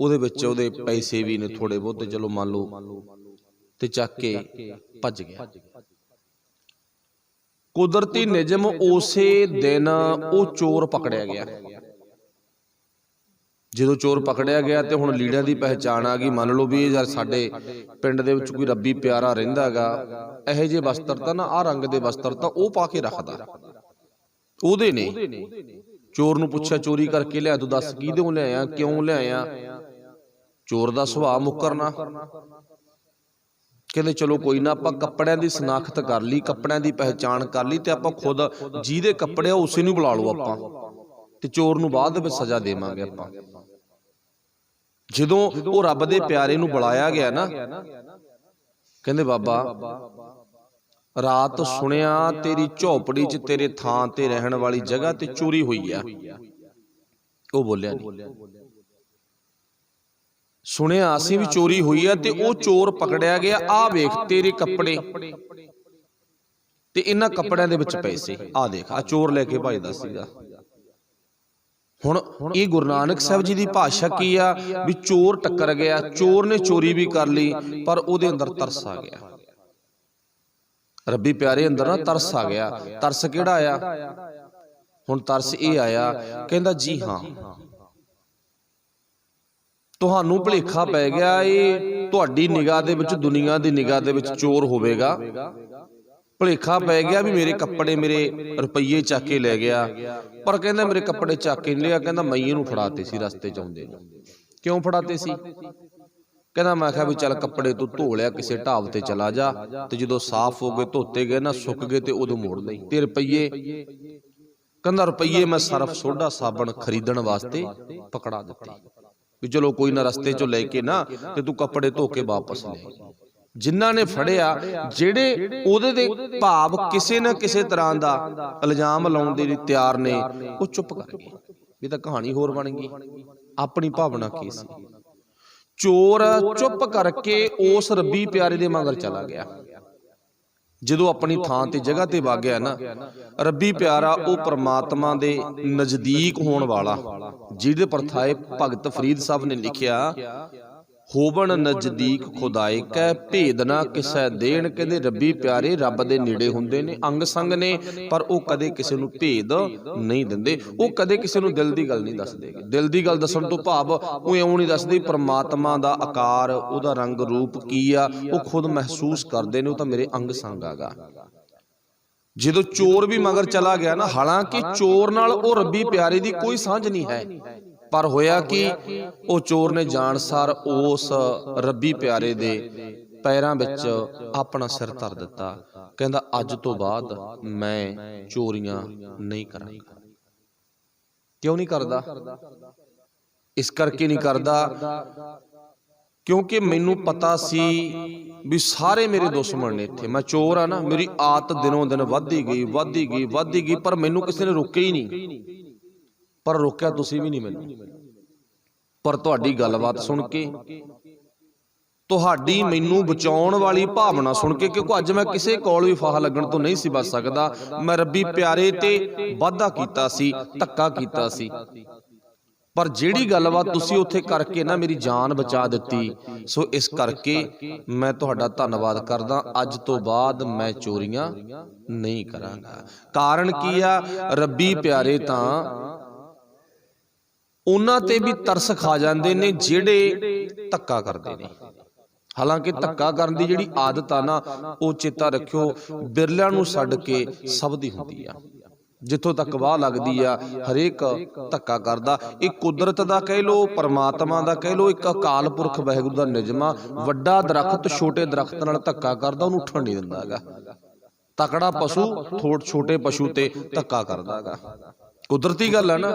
ਉਹਦੇ ਵਿੱਚ ਉਹਦੇ ਪੈਸੇ ਵੀ ਨੇ ਥੋੜੇ ਬਹੁਤੇ, ਚਲੋ ਮੰਨ ਲਓ, ਤੇ ਚੱਕ ਕੇ ਭੱਜ ਗਿਆ। ਕੁਦਰਤੀ ਨਿਯਮ ਉਸੇ ਦਿਨ ਉਹ ਚੋਰ ਪਕੜਿਆ ਗਿਆ। ਜਦੋਂ ਚੋਰ ਪਕੜਿਆ ਗਿਆ ਤੇ ਹੁਣ ਲੀੜਿਆਂ ਦੀ ਪਹਿਚਾਣ ਆ ਗਈ। ਮੰਨ ਲਓ ਵੀ ਯਾਰ ਸਾਡੇ ਪਿੰਡ ਦੇ ਵਿੱਚ ਕੋਈ ਰੱਬੀ ਪਿਆਰਾ ਰਹਿੰਦਾ ਹੈਗਾ, ਇਹੋ ਜਿਹੇ ਵਸਤਰ ਤਾਂ ਨਾ ਆਹ ਰੰਗ ਦੇ ਵਸਤਰ ਤਾਂ ਉਹ ਪਾ ਕੇ ਰੱਖਦਾ, ਉਹਦੇ ਨੇ। ਚੋਰ ਨੂੰ ਪੁੱਛਿਆ ਚੋਰੀ ਕਰਕੇ ਲਿਆ ਤੂੰ, ਦੱਸ ਕਿਹਦੇ ਲਿਆਇਆ, ਕਿਉਂ ਲਿਆਇਆ? ਚੋਰ ਦਾ ਸੁਭਾਅ ਮੁੱਕਰਨਾ। ਕਹਿੰਦੇ ਚਲੋ ਕੋਈ ਨਾ, ਆਪਾਂ ਕੱਪੜਿਆਂ ਦੀ ਸ਼ਨਾਖਤ ਕਰ ਲਈ, ਕੱਪੜਿਆਂ ਦੀ ਪਹਿਚਾਣ ਕਰ ਲਈ ਤੇ ਆਪਾਂ ਖੁਦ ਜਿਹਦੇ ਕੱਪੜੇ ਆ ਉਸੇ ਨੂੰ ਬੁਲਾ ਲਓ ਆਪਾਂ, ਤੇ ਚੋਰ ਨੂੰ ਬਾਅਦ ਵਿੱਚ ਸਜ਼ਾ ਦੇਵਾਂਗੇ ਆਪਾਂ। ਜਦੋਂ ਉਹ ਰੱਬ ਦੇ ਪਿਆਰੇ ਨੂੰ ਬੁਲਾਇਆ ਗਿਆ ਨਾ, ਕਹਿੰਦੇ ਬਾਬਾ ਰਾਤ ਸੁਣਿਆ ਤੇਰੀ ਝੌਪੜੀ 'ਚ ਤੇਰੇ ਥਾਂ ਤੇ ਰਹਿਣ ਵਾਲੀ ਜਗ੍ਹਾ ਤੇ ਚੋਰੀ ਹੋਈ ਆ। ਉਹ ਬੋਲਿਆ ਨਹੀਂ। ਸੁਣਿਆ ਅਸੀਂ ਵੀ ਚੋਰੀ ਹੋਈ ਆ ਤੇ ਉਹ ਚੋਰ ਪਕੜਿਆ ਗਿਆ। ਆਹ ਵੇਖ ਤੇਰੇ ਕੱਪੜੇ ਤੇ ਇਹਨਾਂ ਕੱਪੜਿਆਂ ਦੇ ਵਿੱਚ ਪੈਸੇ, ਆਹ ਦੇਖ, ਆਹ ਚੋਰ ਲੈ ਕੇ ਭੱਜਦਾ ਸੀਗਾ। ਹੁਣ ਇਹ ਗੁਰੂ ਨਾਨਕ ਸਾਹਿਬ ਜੀ ਦੀ ਭਾਸ਼ਾ ਕੀ ਆ ਵੀ ਚੋਰ ਟੱਕਰ ਗਿਆ, ਚੋਰ ਨੇ ਚੋਰੀ ਵੀ ਕਰ ਲਈ ਪਰ ਉਹਦੇ ਅੰਦਰ ਤਰਸ ਆ ਗਿਆ। ਰੱਬੀ ਪਿਆਰੇ ਅੰਦਰ ਨਾ ਤਰਸ ਆ ਗਿਆ। ਤਰਸ ਕਿਹੜਾ ਆਇਆ? ਹੁਣ ਤਰਸ ਇਹ ਆਇਆ, ਕਹਿੰਦਾ ਜੀ ਹਾਂ ਤੁਹਾਨੂੰ ਭੁਲੇਖਾ ਪੈ ਗਿਆ, ਇਹ ਤੁਹਾਡੀ ਨਿਗਾਹ ਦੇ ਵਿੱਚ, ਦੁਨੀਆ ਦੀ ਨਿਗਾਹ ਦੇ ਵਿੱਚ ਚੋਰ ਹੋਵੇਗਾ। ਭੁਲੇਖਾ ਪੈ ਗਿਆ ਵੀ ਮੇਰੇ ਕੱਪੜੇ, ਮੇਰੇ ਰੁਪਈਏ ਚੱਕ ਕੇ ਲੈ ਗਿਆ। ਪਰ ਕਹਿੰਦਾ ਮੇਰੇ ਕੱਪੜੇ ਚੱਕ ਕੇ ਨਹੀਂ ਲਿਆ, ਕਹਿੰਦਾ ਮੈਂ ਇਹਨੂੰ ਫੜਾਤੇ ਸੀ ਰਸਤੇ ਚ ਆਉਂਦੇ ਨੂੰ। ਕਿਉਂ ਫੜਾਤੇ ਸੀ? ਕਹਿੰਦਾ ਮੈਂ ਕਿਹਾ ਵੀ ਚੱਲ ਕੱਪੜੇ ਤੂੰ ਧੋ ਲਿਆ, ਕਿਸੇ ਢਾਬ ਤੇ ਚਲਾ ਜਾ, ਤੇ ਜਦੋਂ ਸਾਫ਼ ਹੋ ਗਏ, ਧੋਤੇ ਗਏ ਨਾ, ਸੁੱਕ ਗਏ, ਤੇ ਉਦੋਂ ਮੋੜ ਲਈ। ਤੇ ਰੁਪਈਏ? ਕਹਿੰਦਾ ਰੁਪਈਏ ਮੈਂ ਸਰਫ ਸੋਡਾ ਸਾਬਣ ਖਰੀਦਣ ਵਾਸਤੇ ਪਕੜਾ ਦਿੱਤੇ, ਵੀ ਚਲੋ ਕੋਈ ਨਾ, ਰਸਤੇ ਚੋਂ ਲੈ ਕੇ ਨਾ, ਤੇ ਤੂੰ ਕੱਪੜੇ ਧੋ ਕੇ ਵਾਪਸ ਲੈ। ਜਿਨ੍ਹਾਂ ਨੇ ਫੜਿਆ, ਜਿਹੜੇ ਉਹਦੇ ਦੇ ਭਾਵ ਕਿਸੇ ਨਾ ਕਿਸੇ ਤਰ੍ਹਾਂ ਦਾ ਇਲਜ਼ਾਮ ਲਾਉਣ ਦੇ ਲਈ ਤਿਆਰ ਨੇ, ਉਹ ਚੁੱਪ ਕਰ ਗਏ। ਇਹ ਤਾਂ ਕਹਾਣੀ ਹੋਰ ਬਣ ਗਈ। ਆਪਣੀ ਭਾਵਨਾ ਕੀ ਸੀ? ਚੋਰ ਚੁੱਪ ਕਰਕੇ ਉਸ ਰੱਬੀ ਪਿਆਰੇ ਦੇ ਮਗਰ ਚਲਾ ਗਿਆ। ਜਦੋਂ ਆਪਣੀ ਥਾਂ ਤੇ ਜਗ੍ਹਾ ਤੇ ਵਗ ਗਿਆ ਨਾ, ਰੱਬੀ ਪਿਆਰਾ ਉਹ ਪ੍ਰਮਾਤਮਾ ਦੇ ਨਜ਼ਦੀਕ ਹੋਣ ਵਾਲਾ, ਜਿਹਦੇ ਪਰਥਾਏ ਭਗਤ ਫਰੀਦ ਸਾਹਿਬ ਨੇ ਲਿਖਿਆ, ਹੋਵਣ ਨਜ਼ਦੀਕ ਖੁਦਾਏ ਕੈ ਭੇਦ ਨਾ ਕਿਸੈ ਦੇਣ। ਕਹਿੰਦੇ ਰੱਬੀ ਪਿਆਰੇ ਰੱਬ ਦੇ ਨੇੜੇ ਹੁੰਦੇ ਨੇ, ਅੰਗ ਸੰਗ ਨੇ, ਪਰ ਉਹ ਕਦੇ ਕਿਸੇ ਨੂੰ ਭੇਦ ਨਹੀਂ ਦਿੰਦੇ। ਉਹ ਕਦੇ ਕਿਸੇ ਨੂੰ ਦਿਲ ਦੀ ਗੱਲ ਨਹੀਂ ਦੱਸਦੇ। ਦਿਲ ਦੀ ਗੱਲ ਦੱਸਣ ਤੋਂ ਭਾਵ ਉਹ ਇਉਂ ਨਹੀਂ ਦੱਸਦੇ ਪਰਮਾਤਮਾ ਦਾ ਆਕਾਰ, ਉਹਦਾ ਰੰਗ ਰੂਪ ਕੀ ਆ, ਉਹ ਖੁਦ ਮਹਿਸੂਸ ਕਰਦੇ ਨੇ, ਉਹ ਤਾਂ ਮੇਰੇ ਅੰਗ ਸੰਗ ਆਗਾ। ਜਦੋਂ ਚੋਰ ਵੀ ਮਗਰ ਚਲਾ ਗਿਆ ਨਾ, ਹਾਲਾਂਕਿ ਚੋਰ ਨਾਲ ਉਹ ਰੱਬੀ ਪਿਆਰੇ ਦੀ ਕੋਈ ਸਾਂਝ ਨਹੀਂ ਹੈ, ਪਰ ਹੋਇਆ ਕਿ ਉਹ ਚੋਰ ਨੇ ਜਾਣਸਾਰ ਉਸ ਰੱਬੀ ਪਿਆਰੇ ਦੇ ਪੈਰਾਂ ਵਿੱਚ ਆਪਣਾ ਸਿਰ ਧਰ ਦਿੱਤਾ। ਕਹਿੰਦਾ ਅੱਜ ਤੋਂ ਬਾਅਦ ਮੈਂ ਚੋਰੀਆਂ ਨਹੀਂ ਕਰਾਂਗਾ। ਕਿਉਂ ਨਹੀਂ ਕਰਦਾ? ਇਸ ਕਰਕੇ ਨਹੀਂ ਕਰਦਾ ਕਿਉਂਕਿ ਮੈਨੂੰ ਪਤਾ ਸੀ ਵੀ ਸਾਰੇ ਮੇਰੇ ਦੁਸ਼ਮਣ ਨੇ ਇੱਥੇ। ਮੈਂ ਚੋਰ ਆ ਨਾ, ਮੇਰੀ ਆਦਤ ਦਿਨੋਂ ਦਿਨ ਵੱਧਦੀ ਗਈ, ਵੱਧਦੀ ਗਈ, ਵੱਧਦੀ ਗਈ, ਪਰ ਮੈਨੂੰ ਕਿਸੇ ਨੇ ਰੋਕਿਆ ਹੀ ਨਹੀਂ। ਪਰ ਰੋਕਿਆ ਤੁਸੀਂ ਵੀ ਨਹੀਂ ਮੈਨੂੰ। ਪਰ ਤੁਹਾਡੀ ਗੱਲਬਾਤ ਸੁਣ ਕੇ, ਤੁਹਾਡੀ ਮੈਨੂੰ ਬਚਾਉਣ ਵਾਲੀ ਭਾਵਨਾ ਸੁਣ ਕੇ, ਕਿਉਂਕਿ ਅੱਜ ਮੈਂ ਕਿਸੇ ਕੋਲ ਵੀ ਫਾਹਾ ਲੱਗਣ ਤੋਂ ਨਹੀਂ ਸੀ ਬਚ ਸਕਦਾ। ਮੈਂ ਰੱਬੀ ਪਿਆਰੇ ਤੇ ਵਾਅਦਾ ਕੀਤਾ ਸੀ, ਧੱਕਾ ਕੀਤਾ ਸੀ, ਪਰ ਜਿਹੜੀ ਗੱਲਬਾਤ ਤੁਸੀਂ ਉੱਥੇ ਕਰਕੇ ਨਾ ਮੇਰੀ ਜਾਨ ਬਚਾ ਦਿੱਤੀ। ਸੋ ਇਸ ਕਰਕੇ ਮੈਂ ਤੁਹਾਡਾ ਧੰਨਵਾਦ ਕਰਦਾ। ਅੱਜ ਤੋਂ ਬਾਅਦ ਮੈਂ ਚੋਰੀਆਂ ਨਹੀਂ ਕਰਾਂਗਾ। ਕਾਰਨ ਕੀ ਆ? ਰੱਬੀ ਪਿਆਰੇ ਤਾਂ ਉਹਨਾਂ ਤੇ ਵੀ ਤਰਸ ਖਾ ਜਾਂਦੇ ਨੇ ਜਿਹੜੇ ਧੱਕਾ ਕਰਦੇ ਨੇ। ਹਾਲਾਂਕਿ ਧੱਕਾ ਕਰਨ ਦੀ ਜਿਹੜੀ ਆਦਤ ਆ ਨਾ, ਉਹ ਚੇਤਾ ਰੱਖਿਓ, ਬਿਰਲਿਆਂ ਨੂੰ ਛੱਡ ਕੇ ਸਭ ਦੀ ਹੁੰਦੀ ਆ। ਜਿੱਥੋਂ ਤੱਕ ਵਾਹ ਲੱਗਦੀ ਆ, ਹਰੇਕ ਧੱਕਾ ਕਰਦਾ। ਇਹ ਕੁਦਰਤ ਦਾ ਕਹਿ ਲੋ, ਪਰਮਾਤਮਾ ਦਾ ਕਹਿ ਲੋ, ਇੱਕ ਅਕਾਲ ਪੁਰਖ ਵਾਹਿਗੁਰੂ ਦਾ ਨਿਯਮ ਆ। ਵੱਡਾ ਦਰਖਤ ਛੋਟੇ ਦਰਖਤ ਨਾਲ ਧੱਕਾ ਕਰਦਾ, ਉਹਨੂੰ ਉੱਠਣ ਨਹੀਂ ਦਿੰਦਾ ਹੈਗਾ। ਤਕੜਾ ਪਸ਼ੂ ਛੋਟੇ ਪਸ਼ੂ ਤੇ ਧੱਕਾ ਕਰਦਾ ਹੈਗਾ। ਕੁਦਰਤੀ ਗੱਲ ਹੈ ਨਾ।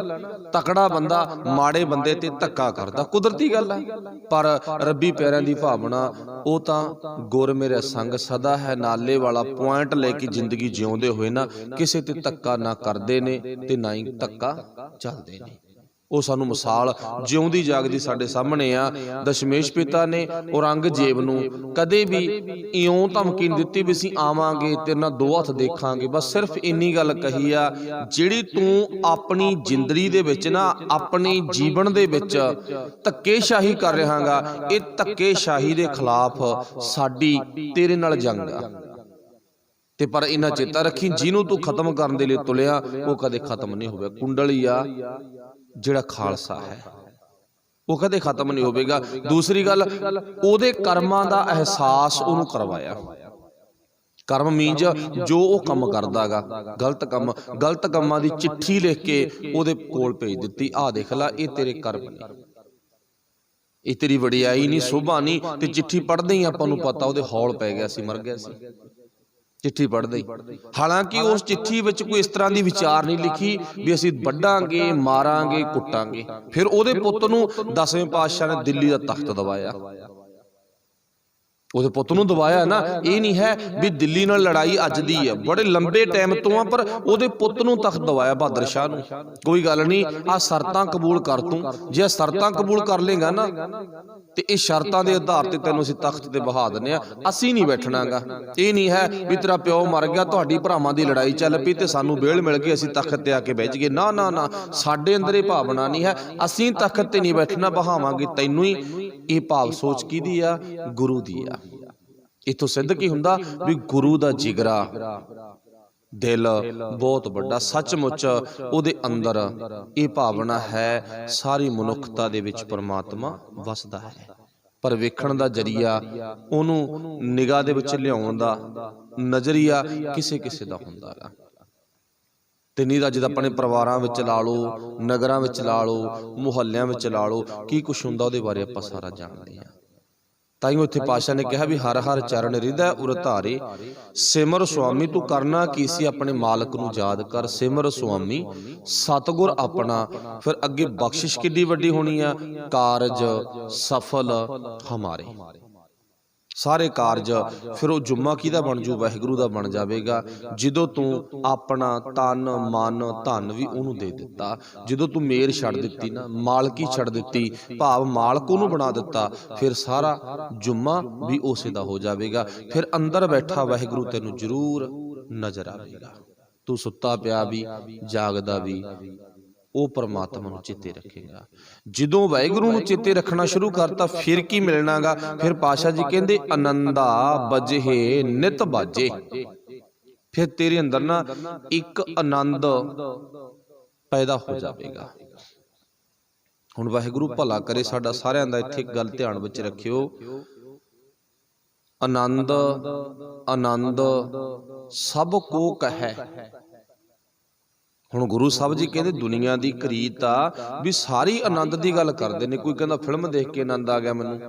ਤਕੜਾ ਬੰਦਾ ਮਾੜੇ ਬੰਦੇ ਤੇ ਧੱਕਾ ਕਰਦਾ, ਕੁਦਰਤੀ ਗੱਲ ਹੈ। ਪਰ ਰੱਬੀ ਪਿਆਰਿਆਂ ਦੀ ਭਾਵਨਾ, ਉਹ ਤਾਂ ਗੁਰ ਮੇਰੇ ਸੰਗ ਸਦਾ ਹੈ ਨਾਲੇ ਵਾਲਾ ਪੁਆਇੰਟ ਲੈ ਕੇ ਜ਼ਿੰਦਗੀ ਜਿਉਂਦੇ ਹੋਏ ਨਾ, ਕਿਸੇ ਤੇ ਧੱਕਾ ਨਾ ਕਰਦੇ ਨੇ ਤੇ ਨਾ ਹੀ ਧੱਕਾ ਚੱਲਦੇ ਨੇ। ਉਹ ਸਾਨੂੰ ਮਿਸਾਲ ਜਿਉਂਦੀ ਜਾਗਦੀ ਸਾਡੇ ਸਾਹਮਣੇ ਆ। ਦਸ਼ਮੇਸ਼ ਪਿਤਾ ਨੇ ਔਰੰਗਜ਼ੇਬ ਨੂੰ ਕਦੇ ਵੀ ਇਉਂ ਧਮਕੀ ਨਹੀਂ ਦਿੱਤੀ ਵੀ ਅਸੀਂ ਆਵਾਂਗੇ ਤੇਰੇ ਨਾਲ ਦੋ ਹੱਥ ਦੇਖਾਂਗੇ। ਬਸ ਸਿਰਫ ਇੰਨੀ ਗੱਲ ਕਹੀ ਆ, ਜਿਹੜੀ ਤੂੰ ਆਪਣੀ ਜ਼ਿੰਦਗੀ ਦੇ ਵਿੱਚ ਨਾ, ਆਪਣੇ ਜੀਵਨ ਦੇ ਵਿੱਚ ਧੱਕੇਸ਼ਾਹੀ ਕਰ ਰਿਹਾਗਾ, ਇਹ ਧੱਕੇਸ਼ਾਹੀ ਦੇ ਖਿਲਾਫ ਸਾਡੀ ਤੇਰੇ ਨਾਲ ਜੰਗ ਆ। ਤੇ ਪਰ ਇਹਨਾਂ ਚੇਤਾ ਰੱਖੀ, ਜਿਹਨੂੰ ਤੂੰ ਖਤਮ ਕਰਨ ਦੇ ਲਈ ਤੁਲਿਆ, ਉਹ ਕਦੇ ਖਤਮ ਨਹੀਂ ਹੋਵੇ। ਕੁੰਡਲੀ ਆ ਜਿਹੜਾ ਖਾਲਸਾ ਹੈ, ਉਹ ਕਦੇ ਖਤਮ ਨਹੀਂ ਹੋਵੇਗਾ। ਦੂਸਰੀ ਗੱਲ, ਉਹਦੇ ਕਰਮਾਂ ਦਾ ਅਹਿਸਾਸ ਉਹਨੂੰ ਕਰਵਾਇਆ। ਕਰਮ ਮੀਨਜ ਜੋ ਉਹ ਕੰਮ ਕਰਦਾਗਾ, ਗਲਤ ਕੰਮਾਂ ਦੀ ਚਿੱਠੀ ਲਿਖ ਕੇ ਉਹਦੇ ਕੋਲ ਭੇਜ ਦਿੱਤੀ। ਆਹ ਦੇਖ ਲੈ, ਇਹ ਤੇਰੇ ਕਰਮ ਨੇ, ਇਹ ਤੇਰੀ ਵਡਿਆਈ ਨਹੀਂ, ਸੋਭਾ ਨਹੀਂ। ਤੇ ਚਿੱਠੀ ਪੜ੍ਹਦੇ ਹੀ ਆਪਾਂ ਨੂੰ ਪਤਾ ਉਹਦੇ ਹੌਲ ਪੈ ਗਿਆ ਸੀ, ਮਰ ਗਿਆ ਸੀ ਚਿੱਠੀ ਪੜ੍ਹਦੇ ਹੀ। ਹਾਲਾਂਕਿ ਉਸ ਚਿੱਠੀ ਵਿੱਚ ਕੋਈ ਇਸ ਤਰ੍ਹਾਂ ਦੀ ਵਿਚਾਰ ਨਹੀਂ ਲਿਖੀ ਵੀ ਅਸੀਂ ਵੱਢਾਂਗੇ, ਮਾਰਾਂਗੇ, ਕੁੱਟਾਂਗੇ। ਫਿਰ ਉਹਦੇ ਪੁੱਤ ਨੂੰ 10ਵੇਂ ਪਾਤਸ਼ਾਹ ਨੇ ਦਿੱਲੀ ਦਾ ਤਖਤ ਦਵਾਇਆ। ਉਹਦੇ ਪੁੱਤ ਨੂੰ ਦਵਾਇਆ ਨਾ। ਇਹ ਨਹੀਂ ਹੈ ਵੀ ਦਿੱਲੀ ਨਾਲ ਲੜਾਈ ਅੱਜ ਦੀ ਹੈ, ਬੜੇ ਲੰਬੇ ਟਾਈਮ ਤੋਂ ਆ, ਪਰ ਉਹਦੇ ਪੁੱਤ ਨੂੰ ਤਖਤ ਦਵਾਇਆ, ਬਹਾਦਰ ਸ਼ਾਹ ਨੂੰ। ਕੋਈ ਗੱਲ ਨਹੀਂ, ਆਹ ਸ਼ਰਤਾਂ ਕਬੂਲ ਕਰ ਤੂੰ। ਜੇ ਸ਼ਰਤਾਂ ਕਬੂਲ ਕਰ ਲੇਗਾ ਨਾ, ਤੇ ਇਹ ਸ਼ਰਤਾਂ ਦੇ ਆਧਾਰ ਤੇ ਤੈਨੂੰ ਅਸੀਂ ਤਖਤ ਤੇ ਬਹਾ ਦਿੰਦੇ ਆ। ਅਸੀਂ ਨਹੀਂ ਬੈਠਣਾਗਾ। ਇਹ ਨਹੀਂ ਹੈ ਵੀ ਤੇਰਾ ਪਿਓ ਮਰ ਗਿਆ, ਤੁਹਾਡੀ ਭਰਾਵਾਂ ਦੀ ਲੜਾਈ ਚੱਲ ਪਈ ਤੇ ਸਾਨੂੰ ਵਿਹਲ ਮਿਲ ਗਈ, ਅਸੀਂ ਤਖਤ ਤੇ ਆ ਕੇ ਬਹਿ ਜਾਈਏ। ਨਾ ਨਾ ਨਾ, ਸਾਡੇ ਅੰਦਰ ਇਹ ਭਾਵਨਾ ਨਹੀਂ ਹੈ। ਅਸੀਂ ਤਖਤ ਤੇ ਨਹੀਂ ਬੈਠਣਾ, ਬਹਾਵਾਂਗੇ ਤੈਨੂੰ ਹੀ। ਇਹ ਭਾਵ ਸੋਚ ਕਿਹਦੀ ਆ? ਗੁਰੂ ਦੀ ਆ। ਇਥੋਂ ਸਿੱਧ ਕੀ ਹੁੰਦਾ ਵੀ ਗੁਰੂ ਦਾ ਜਿਗਰਾ, ਦਿਲ ਬਹੁਤ ਵੱਡਾ। ਸੱਚਮੁੱਚ ਉਹਦੇ ਅੰਦਰ ਇਹ ਭਾਵਨਾ ਹੈ, ਸਾਰੀ ਮਨੁੱਖਤਾ ਦੇ ਵਿੱਚ ਪਰਮਾਤਮਾ ਵਸਦਾ ਹੈ। ਪਰ ਵੇਖਣ ਦਾ ਜਰੀਆ, ਉਹਨੂੰ ਨਿਗਾਹ ਦੇ ਵਿੱਚ ਲਿਆਉਣ ਦਾ ਨਜ਼ਰੀਆ ਕਿਸੇ ਕਿਸੇ ਦਾ ਹੁੰਦਾ ਹੈ। ਤੇ ਨਹੀਂ ਤਾਂ ਜਦ ਆਪਣੇ ਪਰਿਵਾਰਾਂ ਵਿੱਚ ਲਾ ਲਓ, ਨਗਰਾਂ ਵਿੱਚ ਲਾ ਲਓ, ਮੁਹੱਲਿਆਂ ਵਿੱਚ ਲਾ ਲਓ, ਕੀ ਕੁਛ ਹੁੰਦਾ ਉਹਦੇ ਬਾਰੇ ਆਪਾਂ ਸਾਰਾ ਜਾਣਦੇ ਹਾਂ। ਤਾਈਓ ਇੱਥੇ ਪਾਤਸ਼ਾਹ ਨੇ ਕਿਹਾ ਵੀ ਹਰ ਹਰ ਚਰਨ ਹਿਰਦੈ ਉਰ ਧਾਰੇ, ਸਿਮਰ ਸੁਆਮੀ। ਤੂੰ ਕਰਨਾ ਕੀ ਸੀ? ਆਪਣੇ ਮਾਲਕ ਨੂੰ ਯਾਦ ਕਰ, ਸਿਮਰ ਸੁਆਮੀ ਸਤਿਗੁਰ ਆਪਣਾ। ਫਿਰ ਅੱਗੇ ਬਖਸ਼ਿਸ਼ ਕਿੱਡੀ ਵੱਡੀ ਹੋਣੀ ਆ, ਕਾਰਜ ਸਫਲ ਹਮਾਰੇ। ਸਾਰੇ ਕਾਰਜ ਫਿਰ ਉਹ ਜੁਮਾ ਕਿਹਦਾ ਬਣ ਜੂ? ਵਾਹਿਗੁਰੂ ਦਾ ਬਣ ਜਾਵੇਗਾ। ਜਦੋਂ ਤੂੰ ਆਪਣਾ ਤਨ ਮਨ ਧਨ ਵੀ ਉਹਨੂੰ ਦੇ ਦਿੱਤਾ, ਜਦੋਂ ਤੂੰ ਮੇਰ ਛੱਡ ਦਿੱਤੀ ਨਾ, ਮਾਲਕੀ ਛੱਡ ਦਿੱਤੀ, ਭਾਵ ਮਾਲਕ ਉਹਨੂੰ ਬਣਾ ਦਿੱਤਾ, ਫਿਰ ਸਾਰਾ ਜੁਮਾ ਵੀ ਉਸੇ ਦਾ ਹੋ ਜਾਵੇਗਾ। ਫਿਰ ਅੰਦਰ ਬੈਠਾ ਵਾਹਿਗੁਰੂ ਤੈਨੂੰ ਜ਼ਰੂਰ ਨਜ਼ਰ ਆਵੇਗਾ। ਤੂੰ ਸੁੱਤਾ ਪਿਆ ਵੀ, ਜਾਗਦਾ ਵੀ, ਉਹ ਪਰਮਾਤਮਾ ਨੂੰ ਚੇਤੇ ਰੱਖੇਗਾ। ਜਦੋਂ ਵਾਹਿਗੁਰੂ ਨੂੰ ਚੇਤੇ ਰੱਖਣਾ ਸ਼ੁਰੂ ਕਰਤਾ, ਫਿਰ ਕੀ ਮਿਲਣਾਗਾ? ਫਿਰ ਪਾਤਸ਼ਾਹ ਜੀ ਕਹਿੰਦੇ ਆਨੰਦਾ ਬਜਹੇ ਨਿਤ ਬਾਜੇ। ਫਿਰ ਤੇਰੇ ਅੰਦਰ ਨਾ ਇੱਕ ਆਨੰਦ ਪੈਦਾ ਹੋ ਜਾਵੇਗਾ। ਹੁਣ ਵਾਹਿਗੁਰੂ ਭਲਾ ਕਰੇ ਸਾਡਾ ਸਾਰਿਆਂ ਦਾ। ਇੱਥੇ ਇੱਕ ਗੱਲ ਧਿਆਨ ਵਿੱਚ ਰੱਖਿਓ, ਆਨੰਦ ਆਨੰਦ ਸਭ ਕੋ ਕਹੈ। ਹੁਣ ਗੁਰੂ ਸਾਹਿਬ ਜੀ ਕਹਿੰਦੇ ਦੁਨੀਆ ਦੀ ਕਰੀਤ ਆ ਵੀ ਸਾਰੀ ਆਨੰਦ ਦੀ ਗੱਲ ਕਰਦੇ ਨੇ। ਕੋਈ ਕਹਿੰਦਾ ਫਿਲਮ ਦੇਖ ਕੇ ਆਨੰਦ ਆ ਗਿਆ ਮੈਨੂੰ,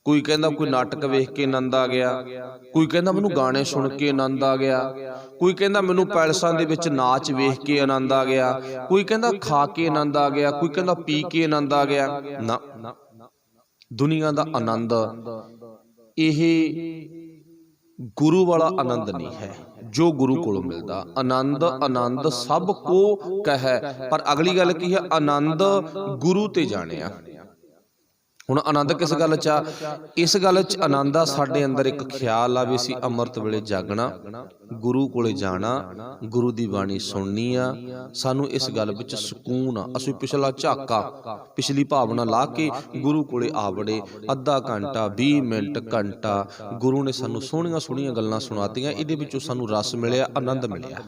ਕੋਈ ਕਹਿੰਦਾ ਕੋਈ ਨਾਟਕ ਵੇਖ ਕੇ ਆਨੰਦ ਆ ਗਿਆ, ਕੋਈ ਕਹਿੰਦਾ ਮੈਨੂੰ ਗਾਣੇ ਸੁਣ ਕੇ ਆਨੰਦ ਆ ਗਿਆ, ਕੋਈ ਕਹਿੰਦਾ ਮੈਨੂੰ ਪੈਲਸਾਂ ਦੇ ਵਿੱਚ ਨਾਚ ਵੇਖ ਕੇ ਆਨੰਦ ਆ ਗਿਆ, ਕੋਈ ਕਹਿੰਦਾ ਖਾ ਕੇ ਆਨੰਦ ਆ ਗਿਆ, ਕੋਈ ਕਹਿੰਦਾ ਪੀ ਕੇ ਆਨੰਦ ਆ ਗਿਆ। ਨਾ, ਦੁਨੀਆ ਦਾ ਆਨੰਦ ਇਹ ਗੁਰੂ ਵਾਲਾ ਆਨੰਦ ਨਹੀਂ ਹੈ ਜੋ ਗੁਰੂ ਕੋਲੋਂ ਮਿਲਦਾ। ਆਨੰਦ ਆਨੰਦ ਸਭ ਕੋ ਕਹੈ, ਪਰ ਅਗਲੀ ਗੱਲ ਕੀ ਹੈ? ਆਨੰਦ ਗੁਰੂ ਤੇ ਜਾਣਿਆ। ਹੁਣ ਆਨੰਦ ਕਿਸ ਗੱਲ 'ਚ ਆ? ਇਸ ਗੱਲ 'ਚ ਆਨੰਦ ਆ ਸਾਡੇ ਅੰਦਰ ਇੱਕ ਖਿਆਲ ਆ ਵੀ ਅਸੀਂ ਅੰਮ੍ਰਿਤ ਵੇਲੇ ਜਾਗਣਾ, ਗੁਰੂ ਕੋਲੇ ਜਾਣਾ, ਗੁਰੂ ਦੀ ਬਾਣੀ ਸੁਣਨੀ ਆ। ਸਾਨੂੰ ਇਸ ਗੱਲ ਵਿੱਚ ਸਕੂਨ ਆ। ਅਸੀਂ ਪਿਛਲਾ ਝਾਕਾ, ਪਿਛਲੀ ਭਾਵਨਾ ਲਾ ਕੇ ਗੁਰੂ ਕੋਲੇ ਆ ਵੜੇ। ਅੱਧਾ ਘੰਟਾ, 20 ਮਿੰਟ, ਘੰਟਾ ਗੁਰੂ ਨੇ ਸਾਨੂੰ ਸੋਹਣੀਆਂ ਸੋਹਣੀਆਂ ਗੱਲਾਂ ਸੁਣਾਤੀਆਂ, ਇਹਦੇ ਵਿੱਚੋਂ ਸਾਨੂੰ ਰਸ ਮਿਲਿਆ, ਆਨੰਦ ਮਿਲਿਆ।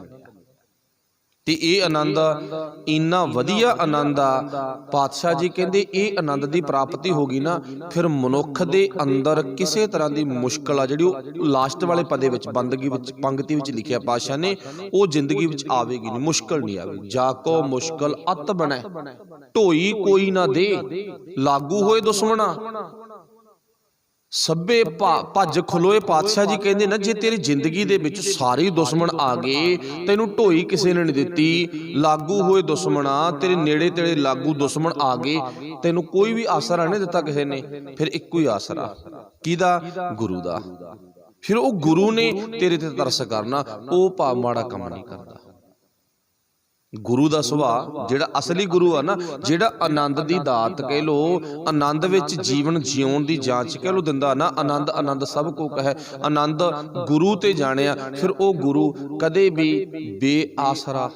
ਤੇ ਇਹ ਆਨੰਦ ਇੰਨਾ ਵਧੀਆ ਆਨੰਦ ਆ, ਪਾਤਸ਼ਾਹ ਜੀ ਕਹਿੰਦੇ ਇਹ ਆਨੰਦ ਦੀ ਪ੍ਰਾਪਤੀ ਹੋ ਗਈ ਨਾ, ਫਿਰ ਮਨੁੱਖ ਦੇ ਅੰਦਰ ਕਿਸੇ ਤਰ੍ਹਾਂ ਦੀ ਮੁਸ਼ਕਲ ਆ ਜਿਹੜੀ ਉਹ ਲਾਸਟ ਵਾਲੇ ਪਦੇ ਵਿੱਚ, ਬੰਦਗੀ ਵਿੱਚ, ਪੰਗਤੀ ਵਿੱਚ ਲਿਖਿਆ ਪਾਤਸ਼ਾਹ ਨੇ, ਉਹ ਜ਼ਿੰਦਗੀ ਵਿੱਚ ਆਵੇਗੀ ਨਹੀਂ, ਮੁਸ਼ਕਲ ਨਹੀਂ ਆਵੇਗੀ। ਜਾ ਕੋ ਮੁਸ਼ਕਲ ਅਤ ਬਣੈ, ਢੋਈ ਕੋਈ ਨਾ ਦੇ, ਲਾਗੂ ਹੋਏ ਦੁਸ਼ਮਣਾ ਸਭੇ ਭੱਜ ਖਲੋਏ। ਪਾਤਸ਼ਾਹ ਜੀ ਕਹਿੰਦੇ ਨਾ, ਜੇ ਤੇਰੀ ਜ਼ਿੰਦਗੀ ਦੇ ਵਿੱਚ ਸਾਰੇ ਦੁਸ਼ਮਣ ਆ ਗਏ, ਤੈਨੂੰ ਢੋਈ ਕਿਸੇ ਨੇ ਨਹੀਂ ਦਿੱਤੀ, ਲਾਗੂ ਹੋਏ ਦੁਸ਼ਮਣਾ, ਤੇਰੇ ਨੇੜੇ ਤੇੜੇ ਲਾਗੂ ਦੁਸ਼ਮਣ ਆ ਗਏ, ਤੈਨੂੰ ਕੋਈ ਵੀ ਆਸਰਾ ਨਹੀਂ ਦਿੱਤਾ ਕਿਸੇ ਨੇ, ਫਿਰ ਇੱਕੋ ਹੀ ਆਸਰਾ ਕਿਹਦਾ? ਗੁਰੂ ਦਾ। ਫਿਰ ਉਹ ਗੁਰੂ ਨੇ ਤੇਰੇ ਤੇ ਤਰਸ ਕਰਨਾ, ਉਹ ਭਾਵ ਮਾੜਾ ਕੰਮ ਨਹੀਂ ਕਰਦਾ। ਗੁਰੂ ਦਾ ਸੁਭਾਅ ਜਿਹੜਾ ਅਸਲੀ ਗੁਰੂ ਆ ਨਾ, ਜਿਹੜਾ ਆਨੰਦ ਦੀ ਦਾਤ ਕਹਿ ਲੋ, ਆਨੰਦ ਵਿੱਚ ਜੀਵਨ ਜਿਉਣ ਦੀ ਜਾਂਚ ਕਹਿ ਲੋ ਦਿੰਦਾ ਨਾ, ਆਨੰਦ ਆਨੰਦ ਸਭ ਕੋ ਕਹੈ, ਆਨੰਦ ਗੁਰੂ ਤੇ ਜਾਣਿਆ। ਫਿਰ ਉਹ ਗੁਰੂ ਕਦੇ ਵੀ ਬੇਆਸਰਾ